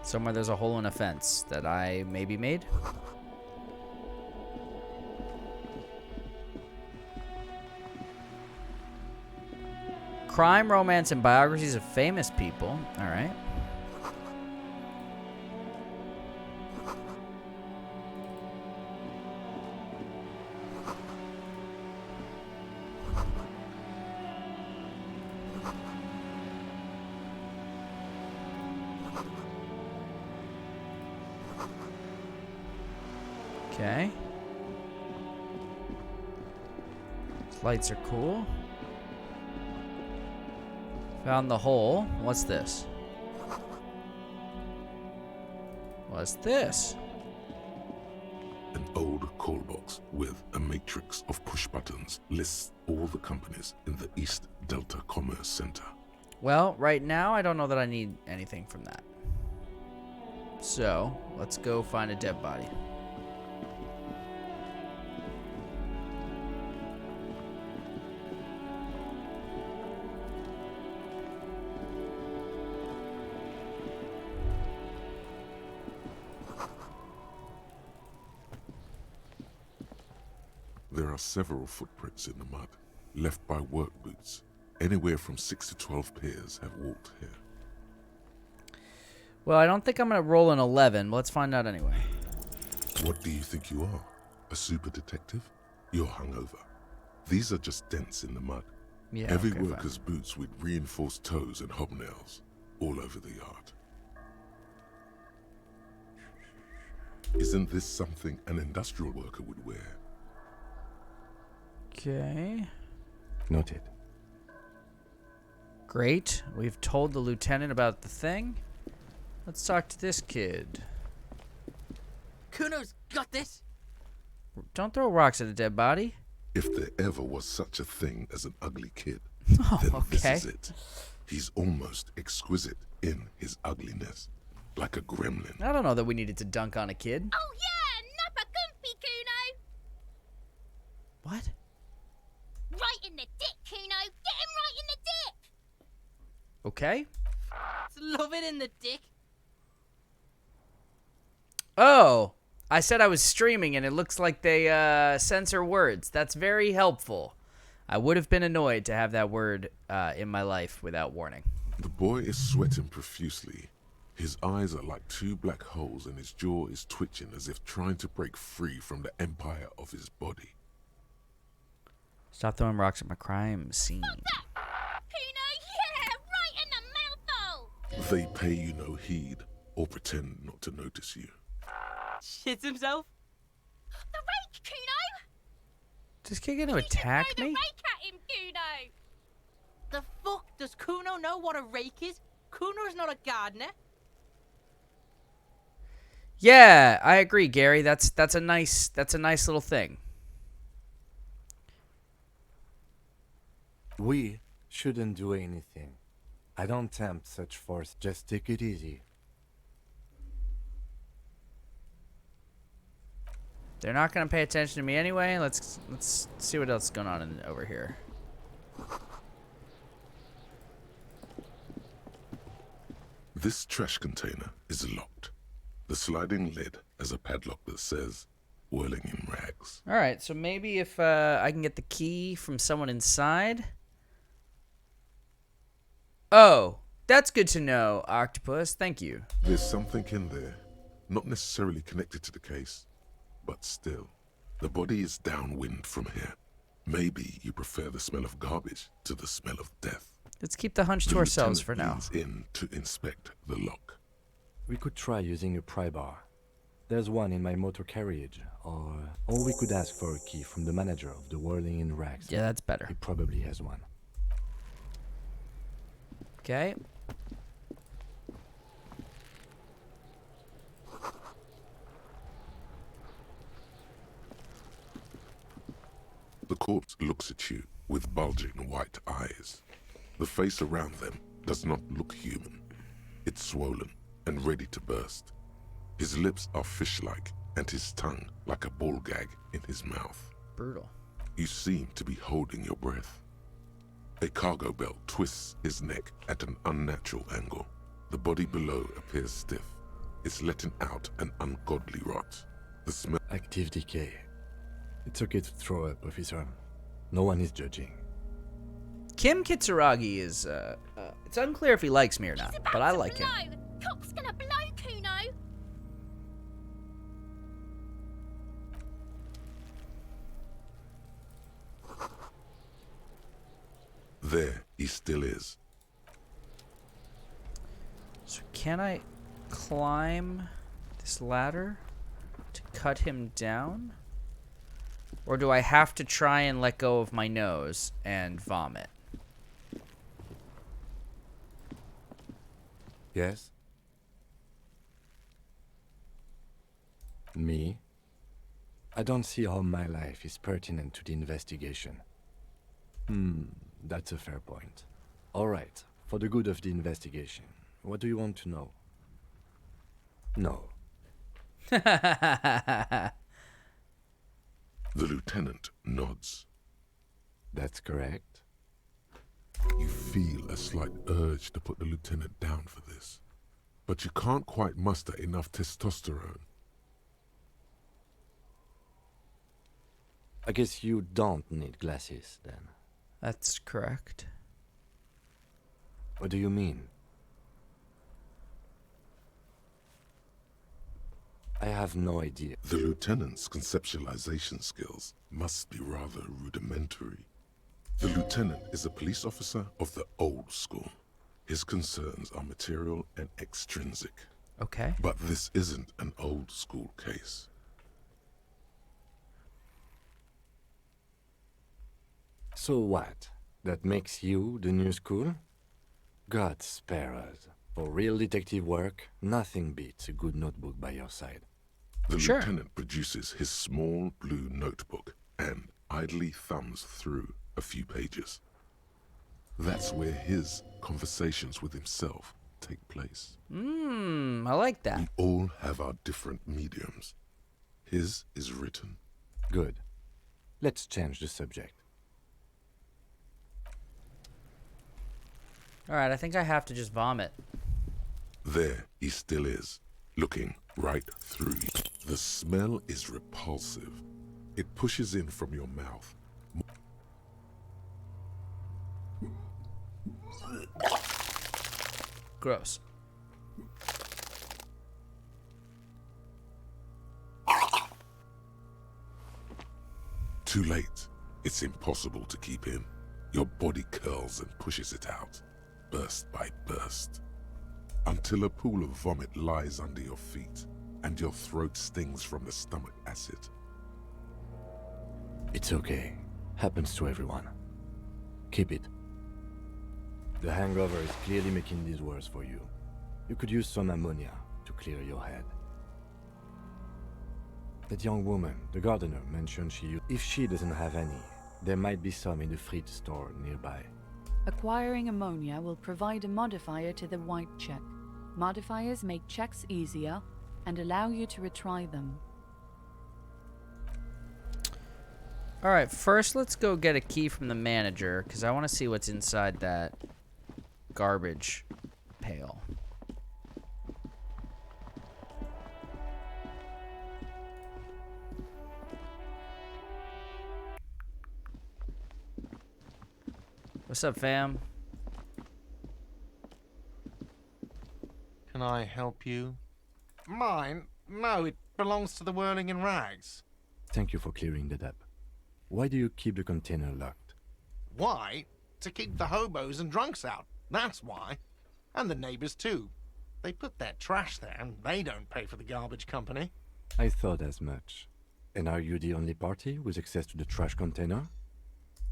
Somewhere there's a hole in a fence that I maybe made. Crime, romance, and biographies of famous people. All right. Okay. These lights are cool. Found the hole. What's this? What's this?
An old call box with a matrix of push buttons lists all the companies in the East Delta Commerce Center.
Well, right now I don't know that I need anything from that. So, let's go find a dead body.
There are several footprints in the mud, left by work boots. Anywhere from 6 to 12 pairs have walked here.
Well, I don't think I'm going to roll an 11, but let's find out anyway.
What do you think you are? A super detective? You're hungover. These are just dents in the mud.
Yeah,
Every
okay,
worker's boots with reinforced toes and hobnails all over the yard. Isn't this something an industrial worker would wear?
Okay.
Noted.
Great. We've told the lieutenant about the thing. Let's talk to this kid.
Kuno's got this.
Don't throw rocks at a dead body.
If there ever was such a thing as an ugly kid,
Oh,
then
okay.
this is it. He's almost exquisite in his ugliness, like a gremlin.
I don't know that we needed to dunk on a kid.
Oh yeah, Nappa Gumpy, Kuno!
What?
Right in the dick, Kuno! Get him right in the dick!
Okay.
Love it in the dick.
Oh. I said I was streaming, and it looks like they censor words. That's very helpful. I would have been annoyed to have that word in my life without warning.
The boy is sweating profusely. His eyes are like two black holes and his jaw is twitching as if trying to break free from the empire of his body.
Stop throwing rocks at my crime scene.
Kuno, yeah, right in the mouthful.
They pay you no heed or pretend not to notice you.
Shits himself?
The rake, Kuno.
Is this kid gonna attack
Throw
me?
the rake at him, Kuno.
The fuck? Does Kuno know what a rake is? Kuno's not a gardener.
Yeah, I agree, Gary. That's a nice little thing.
We shouldn't do anything. I don't tempt such force. Just take it easy.
They're not gonna pay attention to me anyway. Let's see what else is going on over here.
This trash container is locked. The sliding lid has a padlock that says, "Whirling in rags."
All right, so maybe if I can get the key from someone inside. Oh, that's good to know, Octopus. Thank you.
There's something in there, not necessarily connected to the case, but still. The body is downwind from here. Maybe you prefer the smell of garbage to the smell of death.
Let's keep the hunch to ourselves for now.
Leans in to inspect the lock.
We could try using a pry bar. There's one in my motor carriage, or we could ask for a key from the manager of the Whirling in Rags.
Yeah, that's better.
He probably has one.
Okay.
The corpse looks at you with bulging white eyes. The face around them does not look human. It's swollen and ready to burst. His lips are fish-like and his tongue like a ball gag in his mouth.
Brutal.
You seem to be holding your breath. A cargo belt twists his neck at an unnatural angle. The body below appears stiff. It's letting out an ungodly rot. The smell...
Active decay. It's okay to throw up, officer. No one is judging.
Kim Kitsuragi is, it's unclear if he likes me or not, but I like him.
Cock's gonna blow, Kuno.
There he still is.
So can I climb this ladder to cut him down? Or do I have to try and let go of my nose and vomit?
Yes? Me? I don't see how my life is pertinent to the investigation. That's a fair point. All right, for the good of the investigation, what do you want to know? No.
The lieutenant nods.
That's correct.
You feel a slight urge to put the lieutenant down for this, but you can't quite muster enough testosterone.
I guess you don't need glasses, then.
That's correct.
What do you mean? I have no idea.
The lieutenant's conceptualization skills must be rather rudimentary. The lieutenant is a police officer of the old school. His concerns are material and extrinsic.
Okay.
But this isn't an old school case.
So what? That makes you the new school? God spare us. For real detective work, nothing beats a good notebook by your side.
The
Sure.
lieutenant produces his small blue notebook and idly thumbs through a few pages. That's where his conversations with himself take place.
I like that.
We all have our different mediums. His is written.
Good. Let's change the subject.
All right, I think I have to just vomit.
There he still is. looking right through you. The smell is repulsive. It pushes in from your mouth.
Gross.
Too late. It's impossible to keep in. Your body curls and pushes it out, burst by burst, until a pool of vomit lies under your feet and your throat stings from the stomach acid.
It's okay. Happens to everyone. Keep it. The hangover is clearly making this worse for you. You could use some ammonia to clear your head. That young woman, the gardener, mentioned if she doesn't have any, there might be some in the fridge store nearby.
Acquiring ammonia will provide a modifier to the white check. Modifiers make checks easier and allow you to retry them.
Alright, first let's go get a key from the manager, because I want to see what's inside that garbage pail. What's up, fam?
Can I help you? Mine? No, it belongs to the Whirling in Rags.
Thank you for clearing that up. Why do you keep the container locked?
Why? To keep the hobos and drunks out. That's why. And the neighbors too. They put their trash there and they don't pay for the garbage company.
I thought as much. And are you the only party with access to the trash container?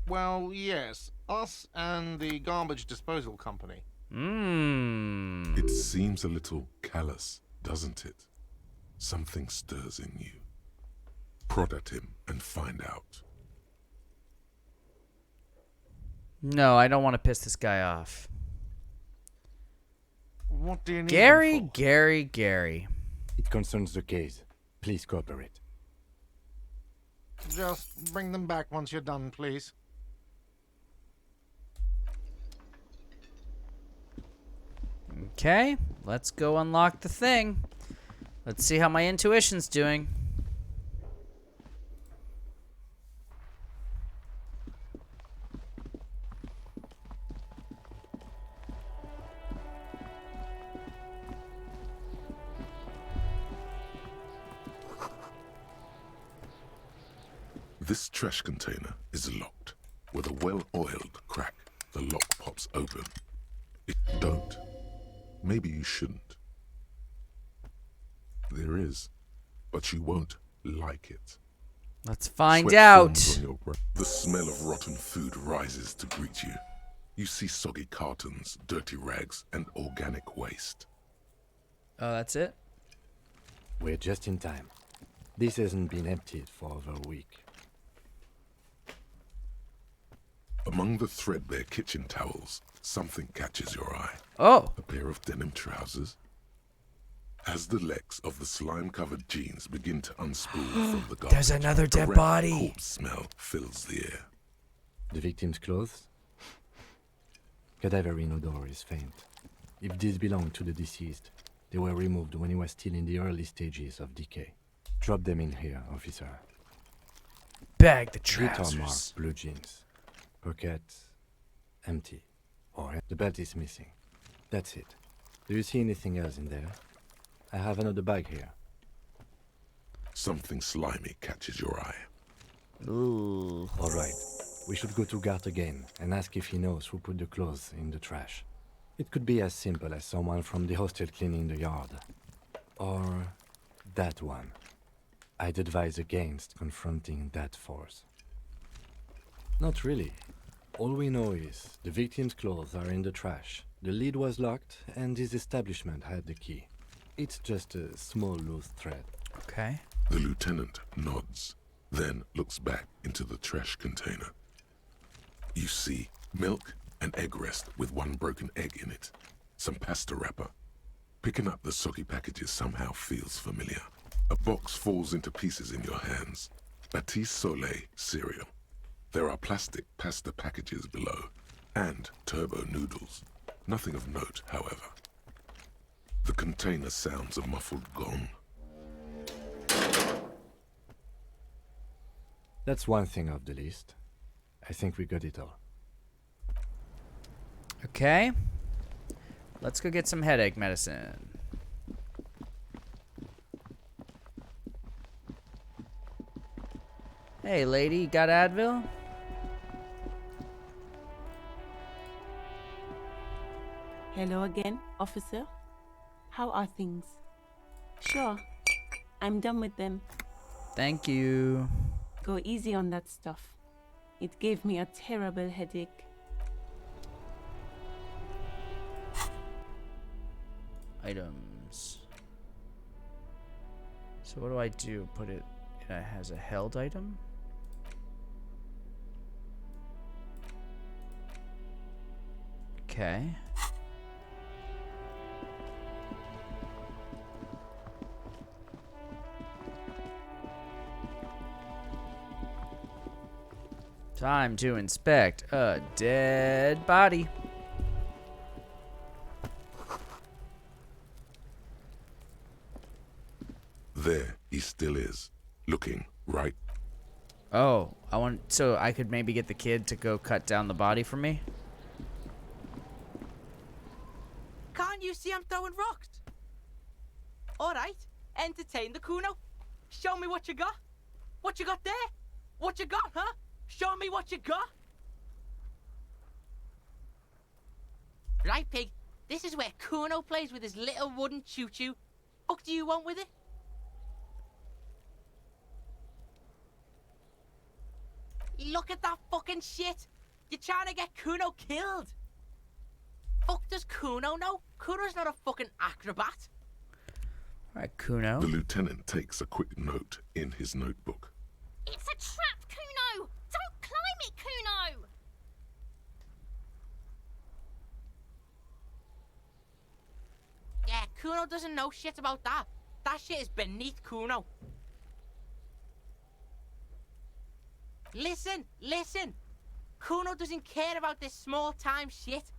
Well, yes. Us and the garbage disposal company.
It seems a little callous, doesn't it? Something stirs in you. Prod at him and find out.
No, I don't want to piss this guy off.
What do you need
Gary,
them for?
Gary.
It concerns the case. Please cooperate.
Just bring them back once you're done, please.
Okay, let's go unlock the thing. Let's see how my intuition's doing.
This trash container is locked. With a well-oiled crack, the lock pops open. If you don't, maybe you shouldn't. There is, but you won't like it.
Let's find
Sweat
out.
forms on your brow. The smell of rotten food rises to greet you. You see soggy cartons, dirty rags, and organic waste.
Oh, that's it?
We're just in time. This hasn't been emptied for over a week.
Among the threadbare kitchen towels, something catches your eye.
Oh.
A pair of denim trousers. As the legs of the slime-covered jeans begin to unspool from the garbage,
There's another dead
a rank
body.
corpse smell fills the air.
The victim's clothes? Cadaverine odor is faint. If these belong to the deceased, they were removed when he was still in the early stages of decay. Drop them in here, officer.
Bag the
Guitar
trousers.
marked blue jeans. Pockets empty. Or the belt is missing. That's it. Do you see anything else in there? I have another bag here.
Something slimy catches your eye.
Ooh.
All right. We should go to Gart again and ask if he knows who put the clothes in the trash. It could be as simple as someone from the hostel cleaning the yard. Or that one. I'd advise against confronting that force. Not really. All we know is the victim's clothes are in the trash. The lid was locked and his establishment had the key. It's just a small loose thread.
Okay.
The lieutenant nods, then looks back into the trash container. You see milk and egg rest with one broken egg in it. Some pasta wrapper. Picking up the soggy packages somehow feels familiar. A box falls into pieces in your hands. Batiste Soleil cereal. There are plastic pasta packages below, and turbo noodles. Nothing of note, however. The container sounds a muffled gong.
That's one thing off the list. I think we got it all.
Okay. Let's go get some headache medicine. Hey, lady, you got Advil?
Hello again, officer. How are things? Sure, I'm done with them.
Thank you.
Go easy on that stuff. It gave me a terrible headache.
Items. So what do I do? Put it as a held item? Okay. Time to inspect a dead body.
There he still is, looking right.
Oh, so I could maybe get the kid to go cut down the body for me?
Can't you see I'm throwing rocks? Alright, entertain the Kuno. Show me what you got. What you got there? What you got, huh? Show me what you got. Right, pig. This is where Kuno plays with his little wooden choo-choo. What do you want with it? Look at that fucking shit. You're trying to get Kuno killed. Fuck does Kuno know? Kuno's not a fucking acrobat.
Alright, Kuno.
The lieutenant takes a quick note in his notebook.
It's a trap, Kuno! Don't climb it, Kuno!
Yeah, Kuno doesn't know shit about that. That shit is beneath Kuno. Listen, listen. Kuno doesn't care about this small-time shit.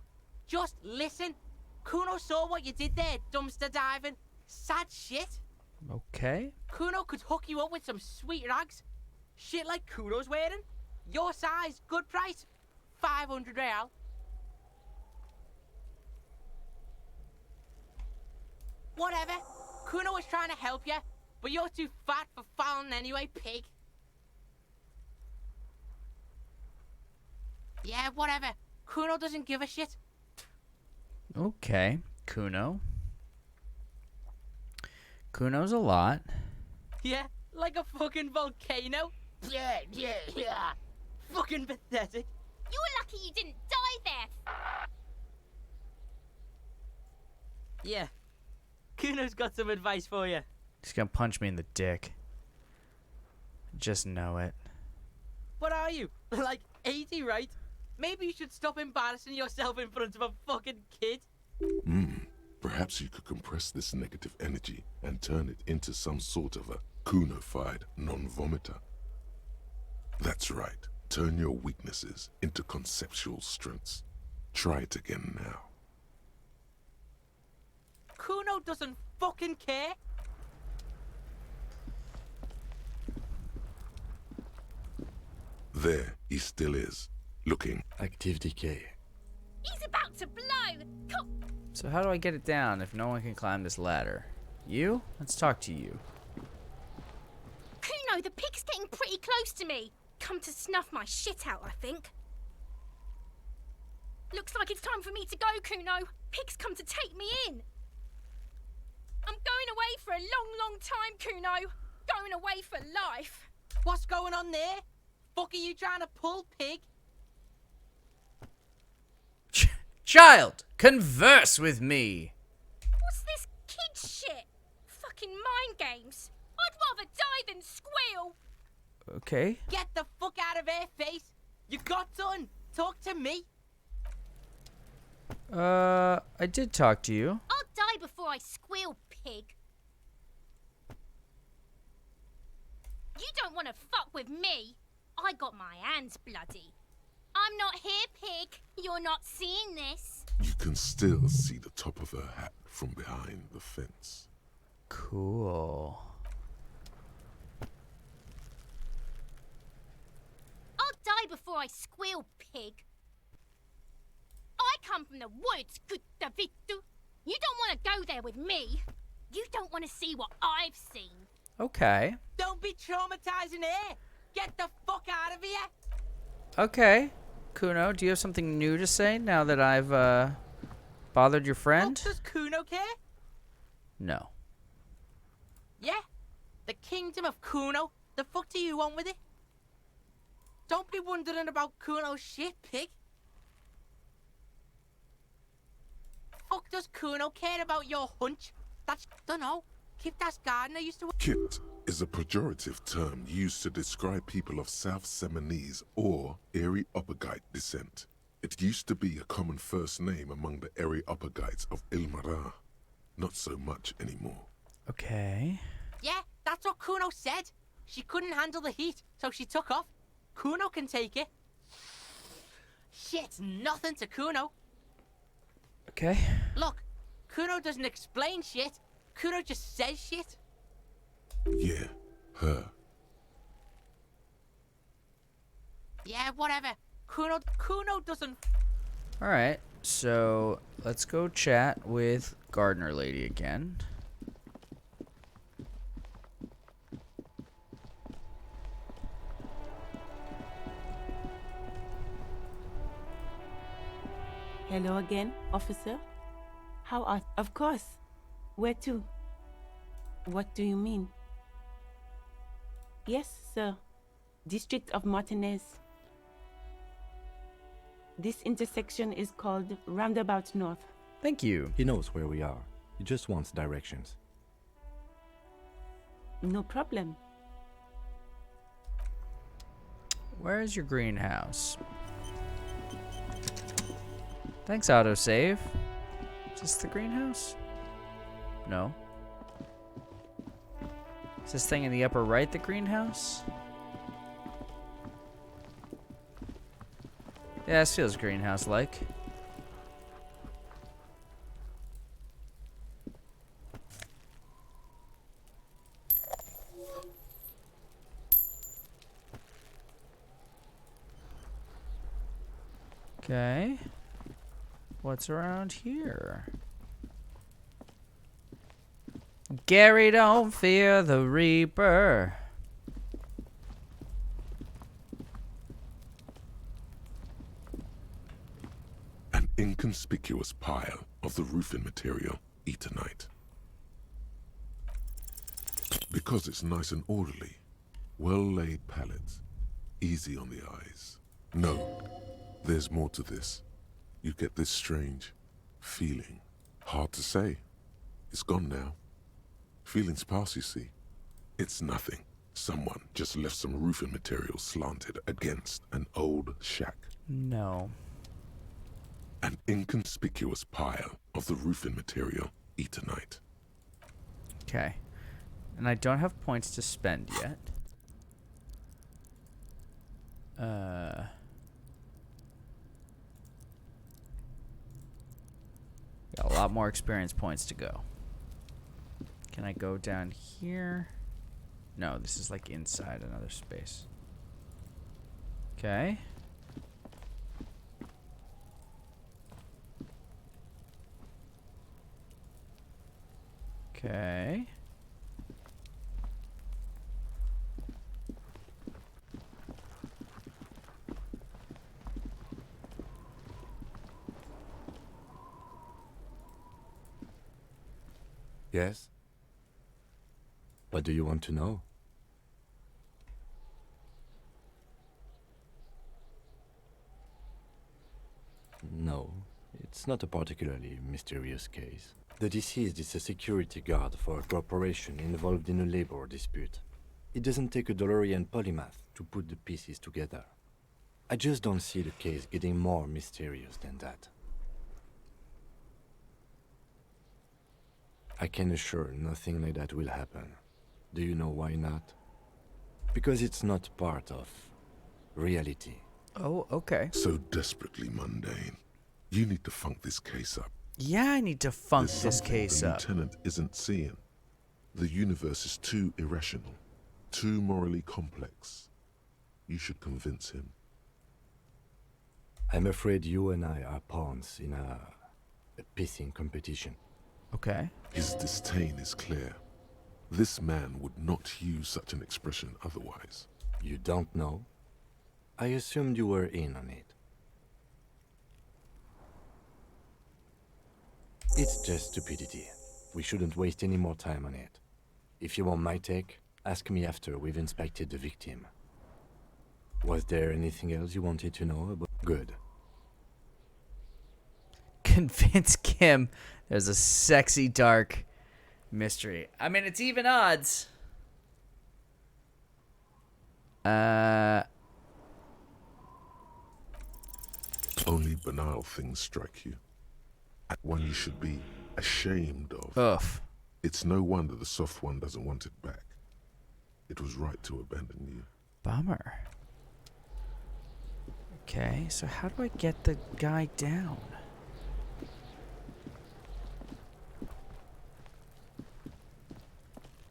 Just listen. Kuno saw what you did there, dumpster diving. Sad shit.
Okay.
Kuno could hook you up with some sweet rags. Shit like Kuno's wearing. Your size, good price. 500 real. Whatever. Kuno was trying to help you, but you're too fat for fouling anyway, pig. Yeah, whatever. Kuno doesn't give a shit.
Okay, Kuno. Kuno's a lot.
Yeah, like a fucking volcano. Yeah, yeah, yeah. Fucking pathetic.
You're lucky you didn't die there.
Yeah. Kuno's got some advice for you.
He's gonna punch me in the dick. Just know it.
What are you? Like 80, right? Maybe you should stop embarrassing yourself in front of a fucking kid.
Perhaps you could compress this negative energy and turn it into some sort of a Kuno-fied non-vomiter. That's right. Turn your weaknesses into conceptual strengths. Try it again now.
Kuno doesn't fucking care.
There he still is, looking.
Active decay.
He's about to blow.
So how do I get it down if no one can climb this ladder? You? Let's talk to you.
Kuno, the pig's getting pretty close to me. Come to snuff my shit out, I think. Looks like it's time for me to go, Kuno. Pig's come to take me in. I'm going away for a long, long time, Kuno. Going away for life.
What's going on there? Fuck are you trying to pull, pig?
Child, converse with me.
What's this kid shit? Fucking mind games. I'd rather die than squeal.
Okay.
Get the fuck out of here, face. You got done. Talk to me.
I did talk to you.
I'll die before I squeal, pig. You don't want to fuck with me. I got my hands bloody. I'm not here, pig. You're not seeing this.
You can still see the top of her hat from behind the fence.
Cool.
I'll die before I squeal, pig. I come from the woods, Guttavittu. You don't want to go there with me. You don't want to see what I've seen.
Okay.
Don't be traumatizing here. Get the fuck out of here.
Okay. Kuno, do you have something new to say now that I've bothered your friend?
Does Kuno care?
No.
Yeah? The kingdom of Kuno? The fuck do you want with it? Don't be wondering about Kuno's shit, pig. Fuck does Kuno care about your hunch? That's, dunno. Kiptas gardener used to...
Kit is a pejorative term used to describe people of South Seminese or Areopagite descent. It used to be a common first name among the Areopagites of Ilmara. Not so much anymore.
Okay.
Yeah, that's what Kuno said. She couldn't handle the heat, so she took off. Kuno can take it. Shit's nothing to Kuno.
Okay.
Look, Kuno doesn't explain shit. Kuno just says shit.
Yeah, her.
Yeah, whatever. Kuno doesn't...
Alright, so let's go chat with Gardener Lady again.
Hello again, officer. How are... Of course. Where to? What do you mean? Yes, sir. District of Martinez. This intersection is called Roundabout North.
Thank you.
He knows where we are. He just wants directions.
No problem.
Where is your greenhouse? Thanks, autosave. Is this the greenhouse? No. Is this thing in the upper right the greenhouse? Yeah, this feels greenhouse-like. Okay. What's around here? Gary, don't fear the Reaper.
An inconspicuous pile of the roofing material, Eternite. Because it's nice and orderly, well-laid pallets, easy on the eyes. No, there's more to this. You get this strange feeling. Hard to say. It's gone now. Feelings pass, you see. It's nothing. Someone just left some roofing material slanted against an old shack.
No.
An inconspicuous pile of the roofing material, Eternite.
Okay. And I don't have points to spend yet. Got a lot more experience points to go. Can I go down here? No, this is like inside another space. Okay. Okay.
Yes? What do you want to know? No, it's not a particularly mysterious case. The deceased is a security guard for a corporation involved in a labor dispute. It doesn't take a DeLorean polymath to put the pieces together. I just don't see the case getting more mysterious than that. I can assure nothing like that will happen. Do you know why not? Because it's not part of reality.
Oh, okay.
So desperately mundane. You need to funk this case up.
Yeah, I need to funk
There's
this
something
case
the
up.
lieutenant isn't seeing. The universe is too irrational, too morally complex. You should convince him.
I'm afraid you and I are pawns in a pissing competition.
Okay.
His disdain is clear. This man would not use such an expression otherwise.
You don't know? I assumed you were in on it. It's just stupidity. We shouldn't waste any more time on it. If you want my take, ask me after we've inspected the victim. Was there anything else you wanted to know about? Good.
Convince Kim there's a sexy dark mystery. I mean, it's even odds.
Only banal things strike you. One you should be ashamed of.
Oof.
It's no wonder the soft one doesn't want it back. It was right to abandon you.
Bummer. Okay, so how do I get the guy down?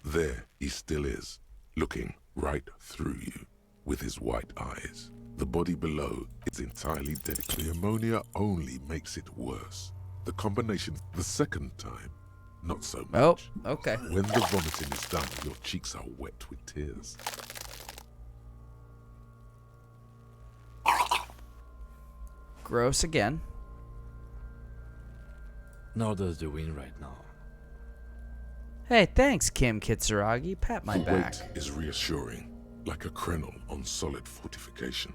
There he still is, looking right through you with his white eyes. The body below is entirely dead. The ammonia only makes it worse. The combination the second time, not so much.
Oh, okay.
When the vomiting is done, your cheeks are wet with tears.
Gross again.
Nor does the wind right now.
Hey, thanks, Kim Kitsuragi. Pat my
The
back.
weight is reassuring, like a crenel on solid fortification.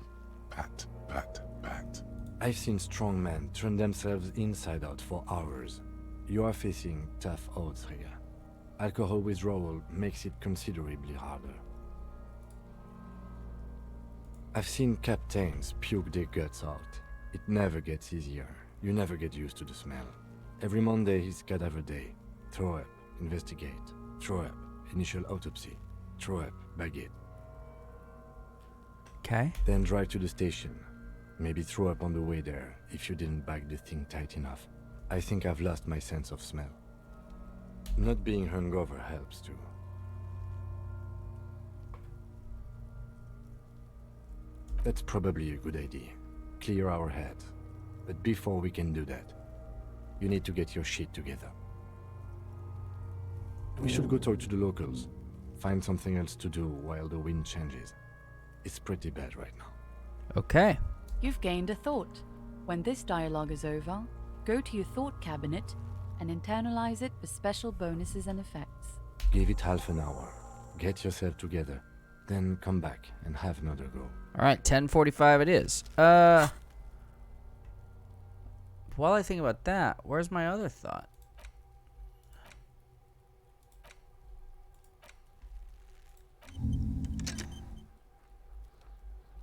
Pat, pat, pat.
I've seen strong men turn themselves inside out for hours. You are facing tough odds here. Alcohol withdrawal makes it considerably harder. I've seen captains puke their guts out. It never gets easier. You never get used to the smell. Every Monday is cadaver day. Throw up, investigate. Throw up, initial autopsy. Throw up, baguette.
Okay.
Then drive to the station. Maybe throw up on the way there if you didn't bag the thing tight enough. I think I've lost my sense of smell. Not being hungover helps too. That's probably a good idea. Clear our heads. But before we can do that, you need to get your shit together. We should go talk to the locals. Find something else to do while the wind changes. It's pretty bad right now.
Okay.
You've gained a thought. When this dialogue is over, go to your thought cabinet and internalize it with special bonuses and effects.
Give it half an hour. Get yourself together. Then come back and have another go.
All right, 10:45 it is. While I think about that, where's my other thought?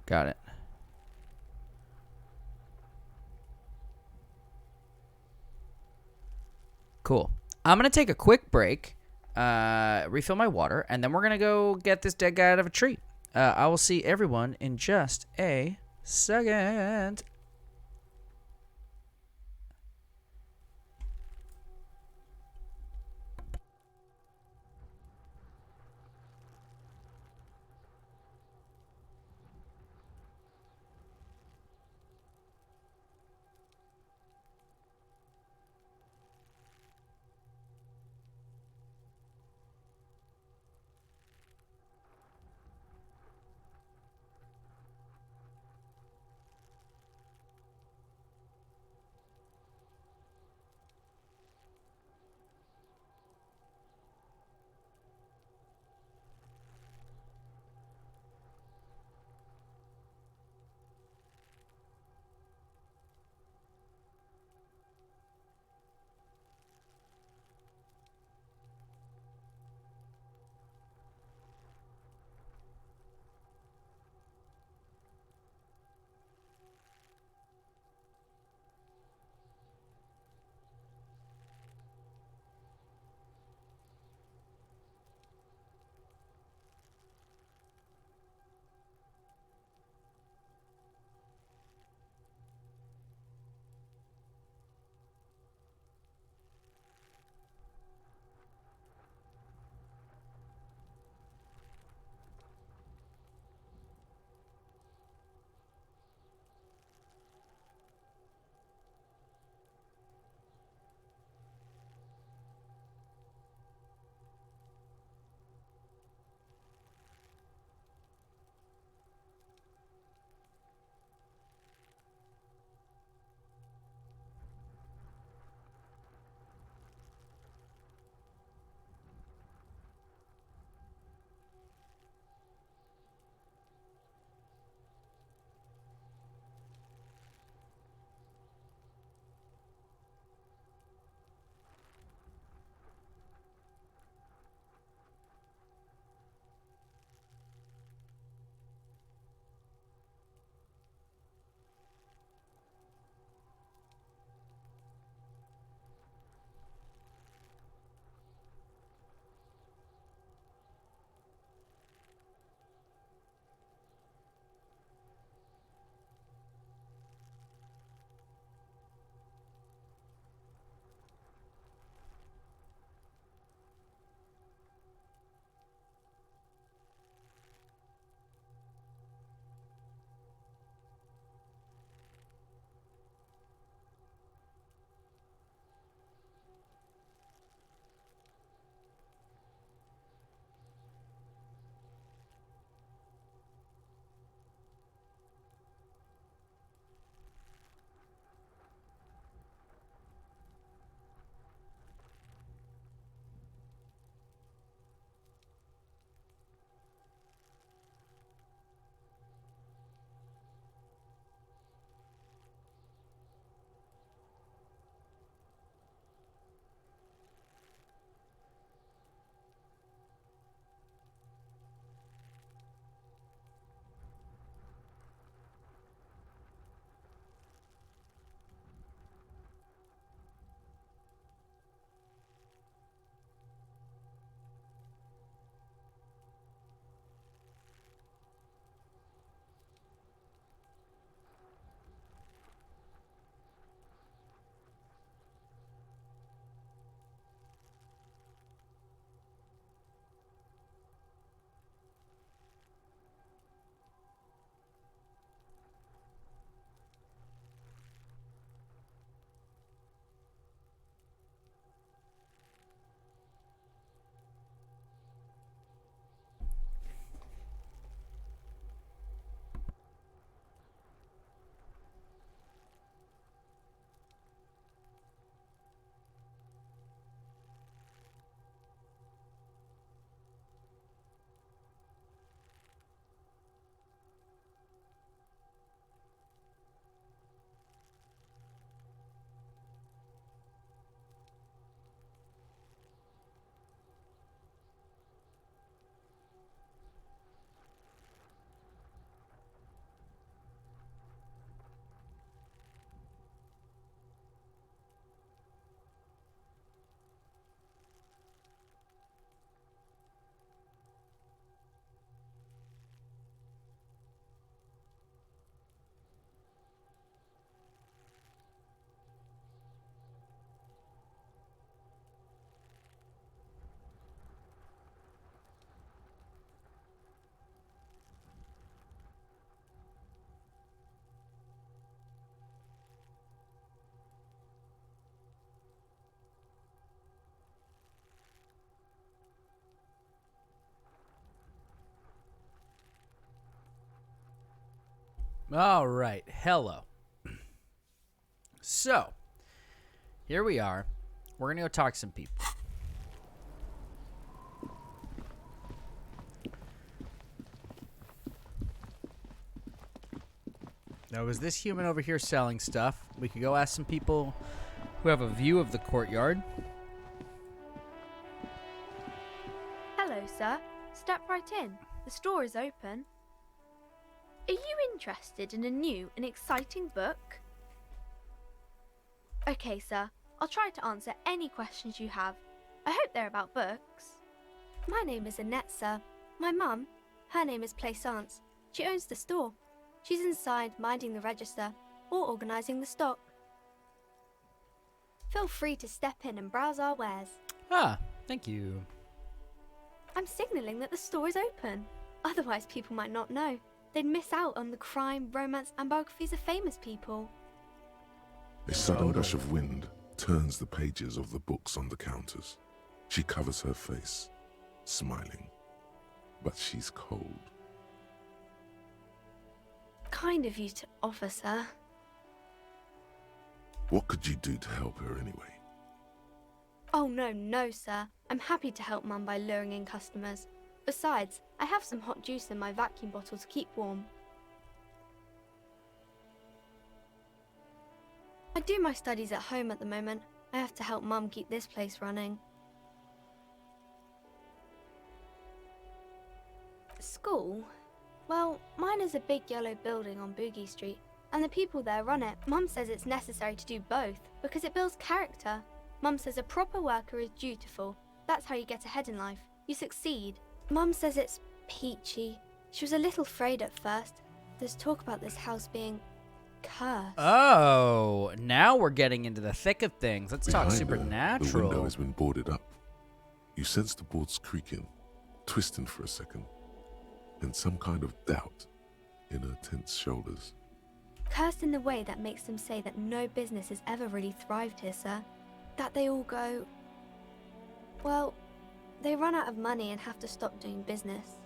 Got it. Cool. I'm going to take a quick break, refill my water, and then we're going to go get this dead guy out of a tree. I will see everyone in just a second. All right. Hello. So, here we are. We're going to go talk to some people. Now, is this human over here selling stuff? We could go ask some people who have a view of the courtyard.
Hello, sir. Step right in. The store is open. Are you interested in a new and exciting book? Okay, sir. I'll try to answer any questions you have. I hope they're about books. My name is Annette, sir. My mum, her name is Plaisance. She owns the store. She's inside minding the register or organising the stock. Feel free to step in and browse our wares.
Ah, thank you.
I'm signalling that the store is open. Otherwise, people might not know. They'd miss out on the crime, romance, and biographies of famous people.
A sudden gush of wind turns the pages of the books on the counters. She covers her face, smiling. But she's cold.
Kind of you to offer, sir.
What could you do to help her anyway?
Oh, no, sir. I'm happy to help Mum by luring in customers. Besides, I have some hot juice in my vacuum bottle to keep warm. I do my studies at home at the moment. I have to help Mum keep this place running. School? Well, mine is a big yellow building on Boogie Street, and the people there run it. Mum says it's necessary to do both, because it builds character. Mum says a proper worker is dutiful. That's how you get ahead in life. You succeed. Mum says it's peachy. She was a little afraid at first. There's talk about this house being cursed.
Oh, now we're getting into the thick of things. Let's talk
Behind her,
supernatural.
the window has been boarded up. You sense the boards creaking, twisting for a second, and some kind of doubt in her tense shoulders.
Cursed in the way that makes them say that no business has ever really thrived here, sir. That they all go... Well, they run out of money and have to stop doing business.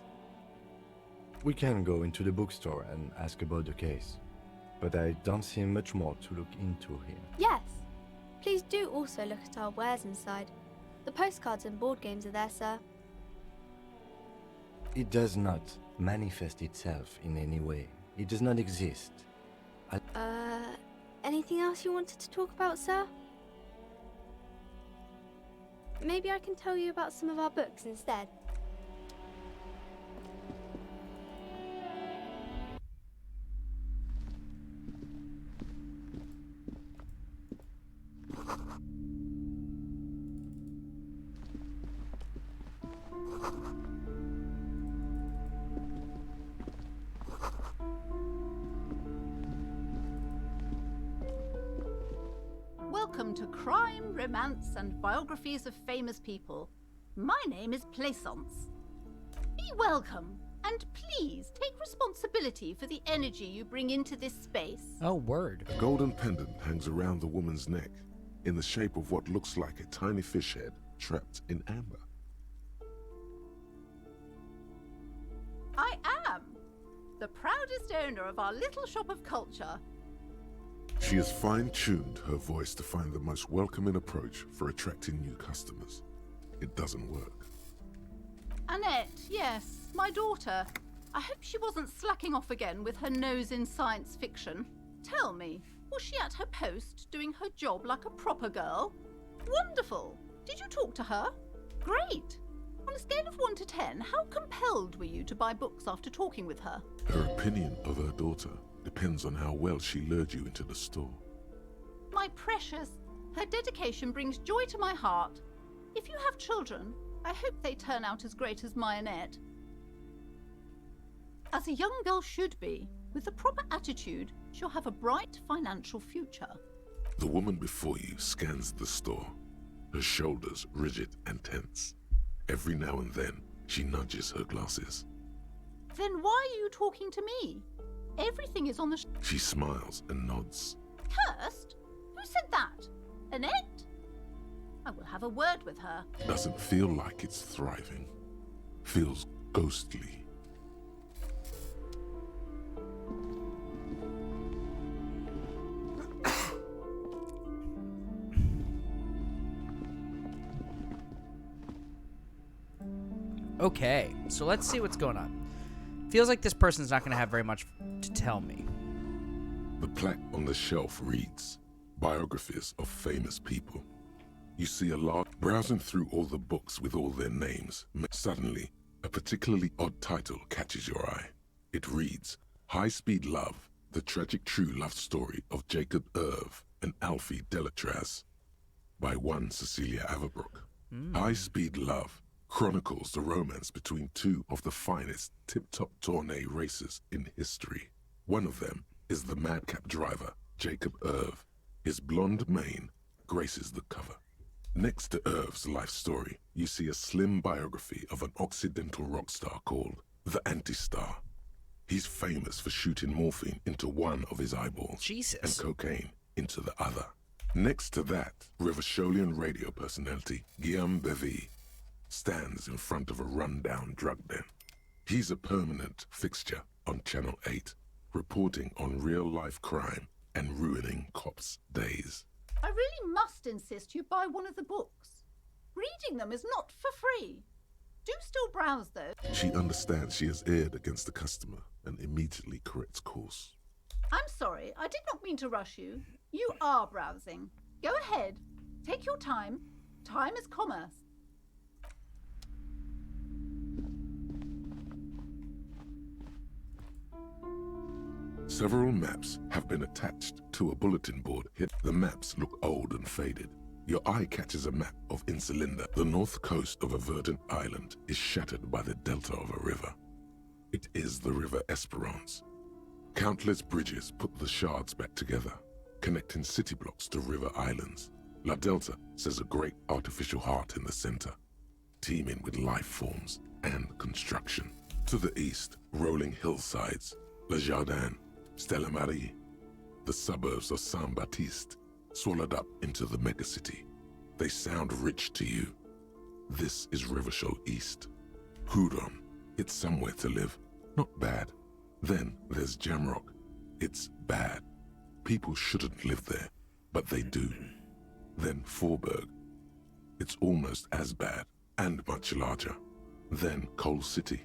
We can go into the bookstore and ask about the case, but I don't see much more to look into here.
Yes. Please do also look at our wares inside. The postcards and board games are there, sir.
It does not manifest itself in any way. It does not exist.
Anything else you wanted to talk about, sir? Maybe I can tell you about some of our books instead.
Welcome to Crime, Romance, and Biographies of Famous People. My name is Plaisance. Be welcome, and please take responsibility for the energy you bring into this space.
Oh, word.
A golden pendant hangs around the woman's neck, in the shape of what looks like a tiny fish head trapped in amber.
I am the proudest owner of our little shop of culture.
She has fine-tuned her voice to find the most welcoming approach for attracting new customers. It doesn't work.
Annette, yes, my daughter. I hope she wasn't slacking off again with her nose in science fiction. Tell me, was she at her post doing her job like a proper girl? Wonderful! Did you talk to her? Great! On a scale of 1 to 10, how compelled were you to buy books after talking with her?
Her opinion of her daughter depends on how well she lured you into the store.
My precious, her dedication brings joy to my heart. If you have children, I hope they turn out as great as my Annette. As a young girl should be, with the proper attitude, she'll have a bright financial future.
The woman before you scans the store, her shoulders rigid and tense. Every now and then, she nudges her glasses.
Then why are you talking to me? Everything is on the
She smiles and nods.
Cursed? Who said that? Annette? I will have a word with her.
Doesn't feel like it's thriving. Feels ghostly.
Okay, so let's see what's going on. Feels like this person's not going to have very much to tell me.
The plaque on the shelf reads, Biographies of Famous People. You see a large browsing through all the books with all their names. Suddenly, a particularly odd title catches your eye. It reads, High Speed Love, the tragic true love story of Jacob Irv and Alfie Delatraz, by one Cecilia Averbrook. High Speed Love chronicles the romance between two of the finest tip-top tourney racers in history. One of them is the madcap driver, Jacob Irv. His blonde mane graces the cover. Next to Irv's life story, you see a slim biography of an Occidental rock star called the Anti-Star. He's famous for shooting morphine into one of his eyeballs and cocaine into the other. Next to that, Rivasholian radio personality Guillaume Bevy stands in front of a rundown drug den. He's a permanent fixture on Channel 8, reporting on real-life crime and ruining cops' days.
I really must insist you buy one of the books. Reading them is not for free. Do still browse, though.
She understands she has erred against the customer and immediately corrects course.
I'm sorry, I did not mean to rush you. You are browsing. Go ahead. Take your time. Time is commerce.
Several maps have been attached to a bulletin board. The maps look old and faded. Your eye catches a map of Insulinda. The north coast of a verdant island is shattered by the delta of a river. It is the River Esperance. Countless bridges put the shards back together, connecting city blocks to river islands. La Delta says a great artificial heart in the center, teeming with life forms and construction. To the east, rolling hillsides, Le Jardin, Stella Marie, the suburbs of Saint-Baptiste, swallowed up into the megacity. They sound rich to you. This is Rivashol East. Hudon, it's somewhere to live. Not bad. Then there's Jamrock. It's bad. People shouldn't live there, but they do. Then Forburg. It's almost as bad, and much larger. Then Coal City.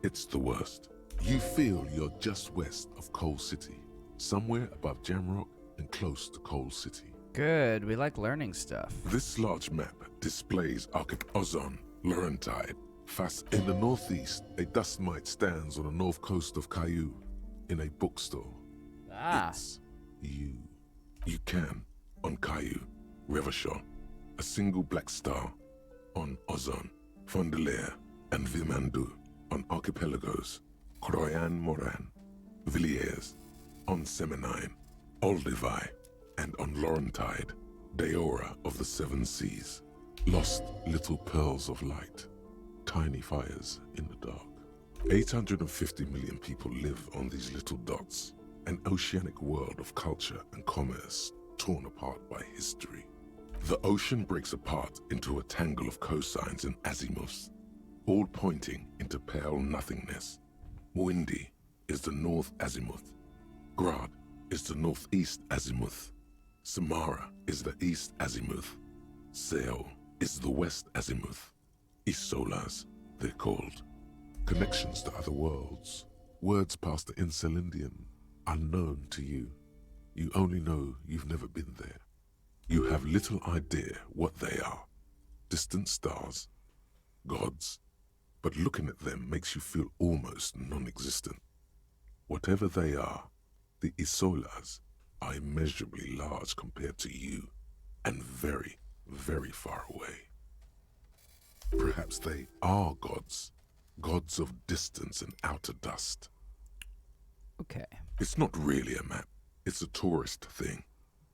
It's the worst. You feel you're just west of Coal City, somewhere above Jamrock and close to Coal City.
Good, we like learning stuff.
This large map displays Ozon, Laurentide. Fast in the northeast, a dust mite stands on the north coast of Caillou in a bookstore. It's you. You can, on Caillou, Revachon, a single black star, on Ozon, Fondelier, and Vilmandu, on archipelagos, Croyan Moran, Villiers, on Seminine, Olduvai, and on Laurentide, Deora of the Seven Seas. Lost little pearls of light, tiny fires in the dark. 850 million people live on these little dots, an oceanic world of culture and commerce torn apart by history. The ocean breaks apart into a tangle of cosines and azimuths, all pointing into pale nothingness. Windy is the north azimuth. Grad is the northeast azimuth. Samara is the east azimuth. Seo is the west azimuth. Isolas, they're called. Connections to other worlds. Words past the Insulindian, unknown to you. You only know you've never been there. You have little idea what they are. Distant stars, gods, but looking at them makes you feel almost non-existent. Whatever they are, the Isolas are immeasurably large compared to you, and very, very far away. Perhaps they are gods, gods of distance and outer dust.
Okay.
It's not really a map, it's a tourist thing.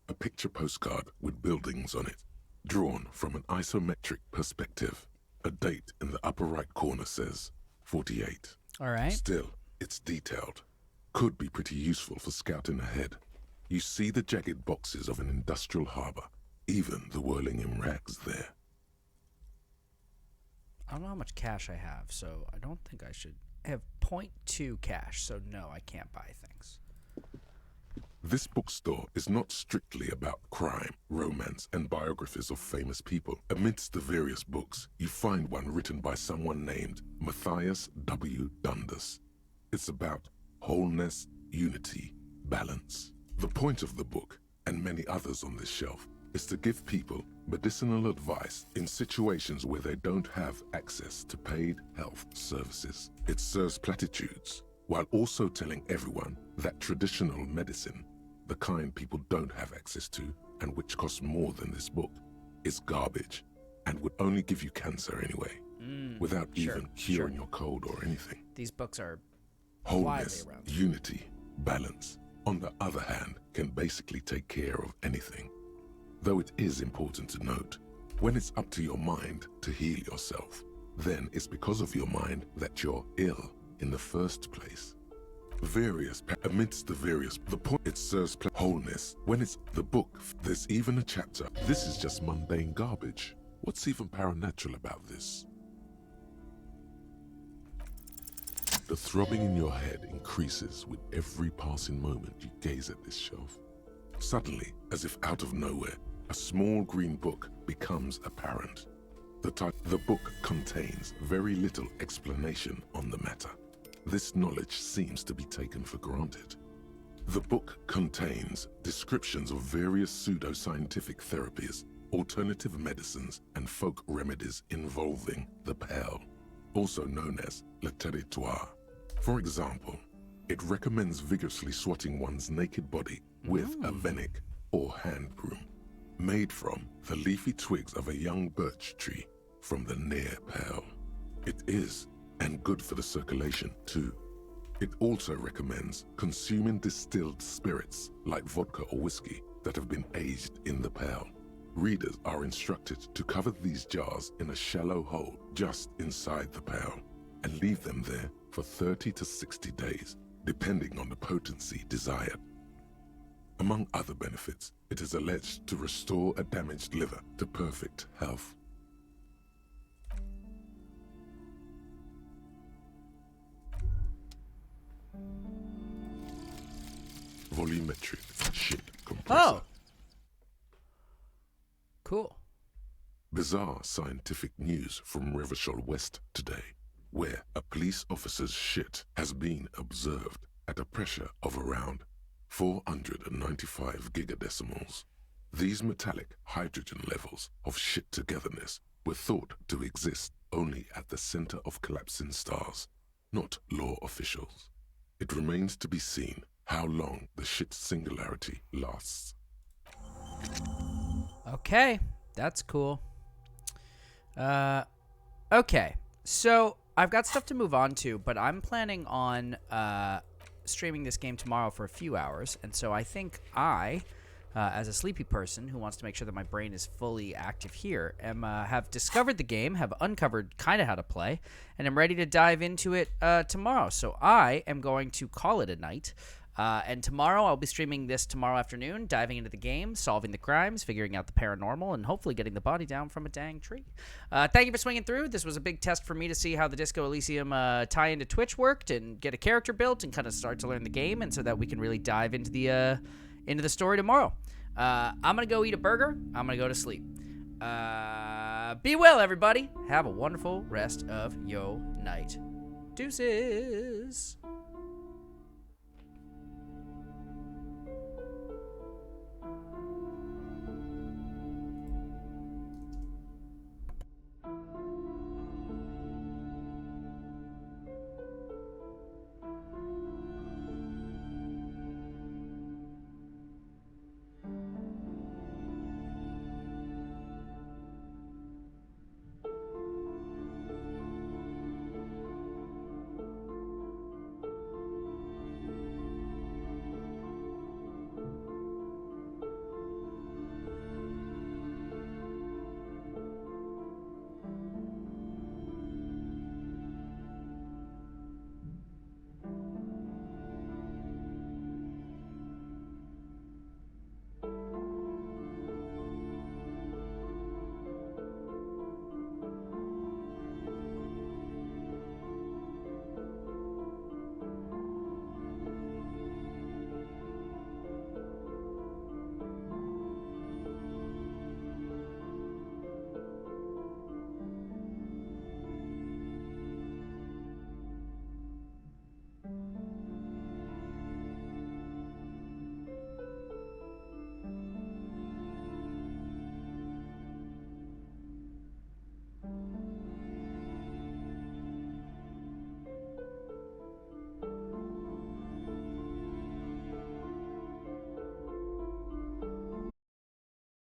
A picture postcard with buildings on it, drawn from an isometric perspective. A date in the upper right corner says 48.
All right.
Still, it's detailed. Could be pretty useful for scouting ahead. You see the jagged boxes of an industrial harbor, even the whirling in rags there.
I don't know how much cash I have, so I don't think I should. I have 0.2 cash, so no, I can't buy things.
This bookstore is not strictly about crime, romance, and biographies of famous people. Amidst the various books, you find one written by someone named Matthias W. Dundas. It's about wholeness, unity, balance. The point of the book, and many others on this shelf, is to give people medicinal advice in situations where they don't have access to paid health services. It serves platitudes, while also telling everyone that traditional medicine, the kind people don't have access to and which costs more than this book, is garbage and would only give you cancer anyway, without even curing your cold or anything.
These books are
Wholeness,
widely around.
unity, balance, on the other hand, can basically take care of anything. Though it is important to note, when it's up to your mind to heal yourself, then it's because of your mind that you're ill in the first place. Amidst the various, the point it serves wholeness. When it's the book, there's even a chapter. This is just mundane garbage. What's even paranatural about this? The throbbing in your head increases with every passing moment you gaze at this shelf. Suddenly, as if out of nowhere, a small green book becomes apparent. The book contains very little explanation on the matter. This knowledge seems to be taken for granted. The book contains descriptions of various pseudoscientific therapies, alternative medicines, and folk remedies involving the Pale, also known as le territoire. For example, it recommends vigorously swatting one's naked body with a venik or hand broom, made from the leafy twigs of a young birch tree from the near Pale. It is, and good for the circulation too. It also recommends consuming distilled spirits like vodka or whiskey that have been aged in the Pale. Readers are instructed to cover these jars in a shallow hole just inside the Pale and leave them there for 30 to 60 days, depending on the potency desired. Among other benefits, it is alleged to restore a damaged liver to perfect health. Volumetric shit compressor.
Oh! Cool.
Bizarre scientific news from Rivershore West today, where a police officer's shit has been observed at a pressure of around 495 gigadecimals. These metallic hydrogen levels of shit togetherness were thought to exist only at the center of collapsing stars, not law officials. It remains to be seen how long the shit singularity lasts.
Okay, that's cool. Okay, so I've got stuff to move on to, but I'm planning on streaming this game tomorrow for a few hours, and so I think as a sleepy person who wants to make sure that my brain is fully active here, have discovered the game, have uncovered kind of how to play, and I'm ready to dive into it tomorrow. So I am going to call it a night. And tomorrow I'll be streaming this tomorrow afternoon, diving into the game, solving the crimes, figuring out the paranormal, and hopefully getting the body down from a dang tree. Thank you for swinging through. This was a big test for me to see how the Disco Elysium tie into Twitch worked and get a character built and kind of start to learn the game, and so that we can really dive into the story tomorrow. I'm going to go eat a burger. I'm going to go to sleep. Be well, everybody. Have a wonderful rest of your night. Deuces.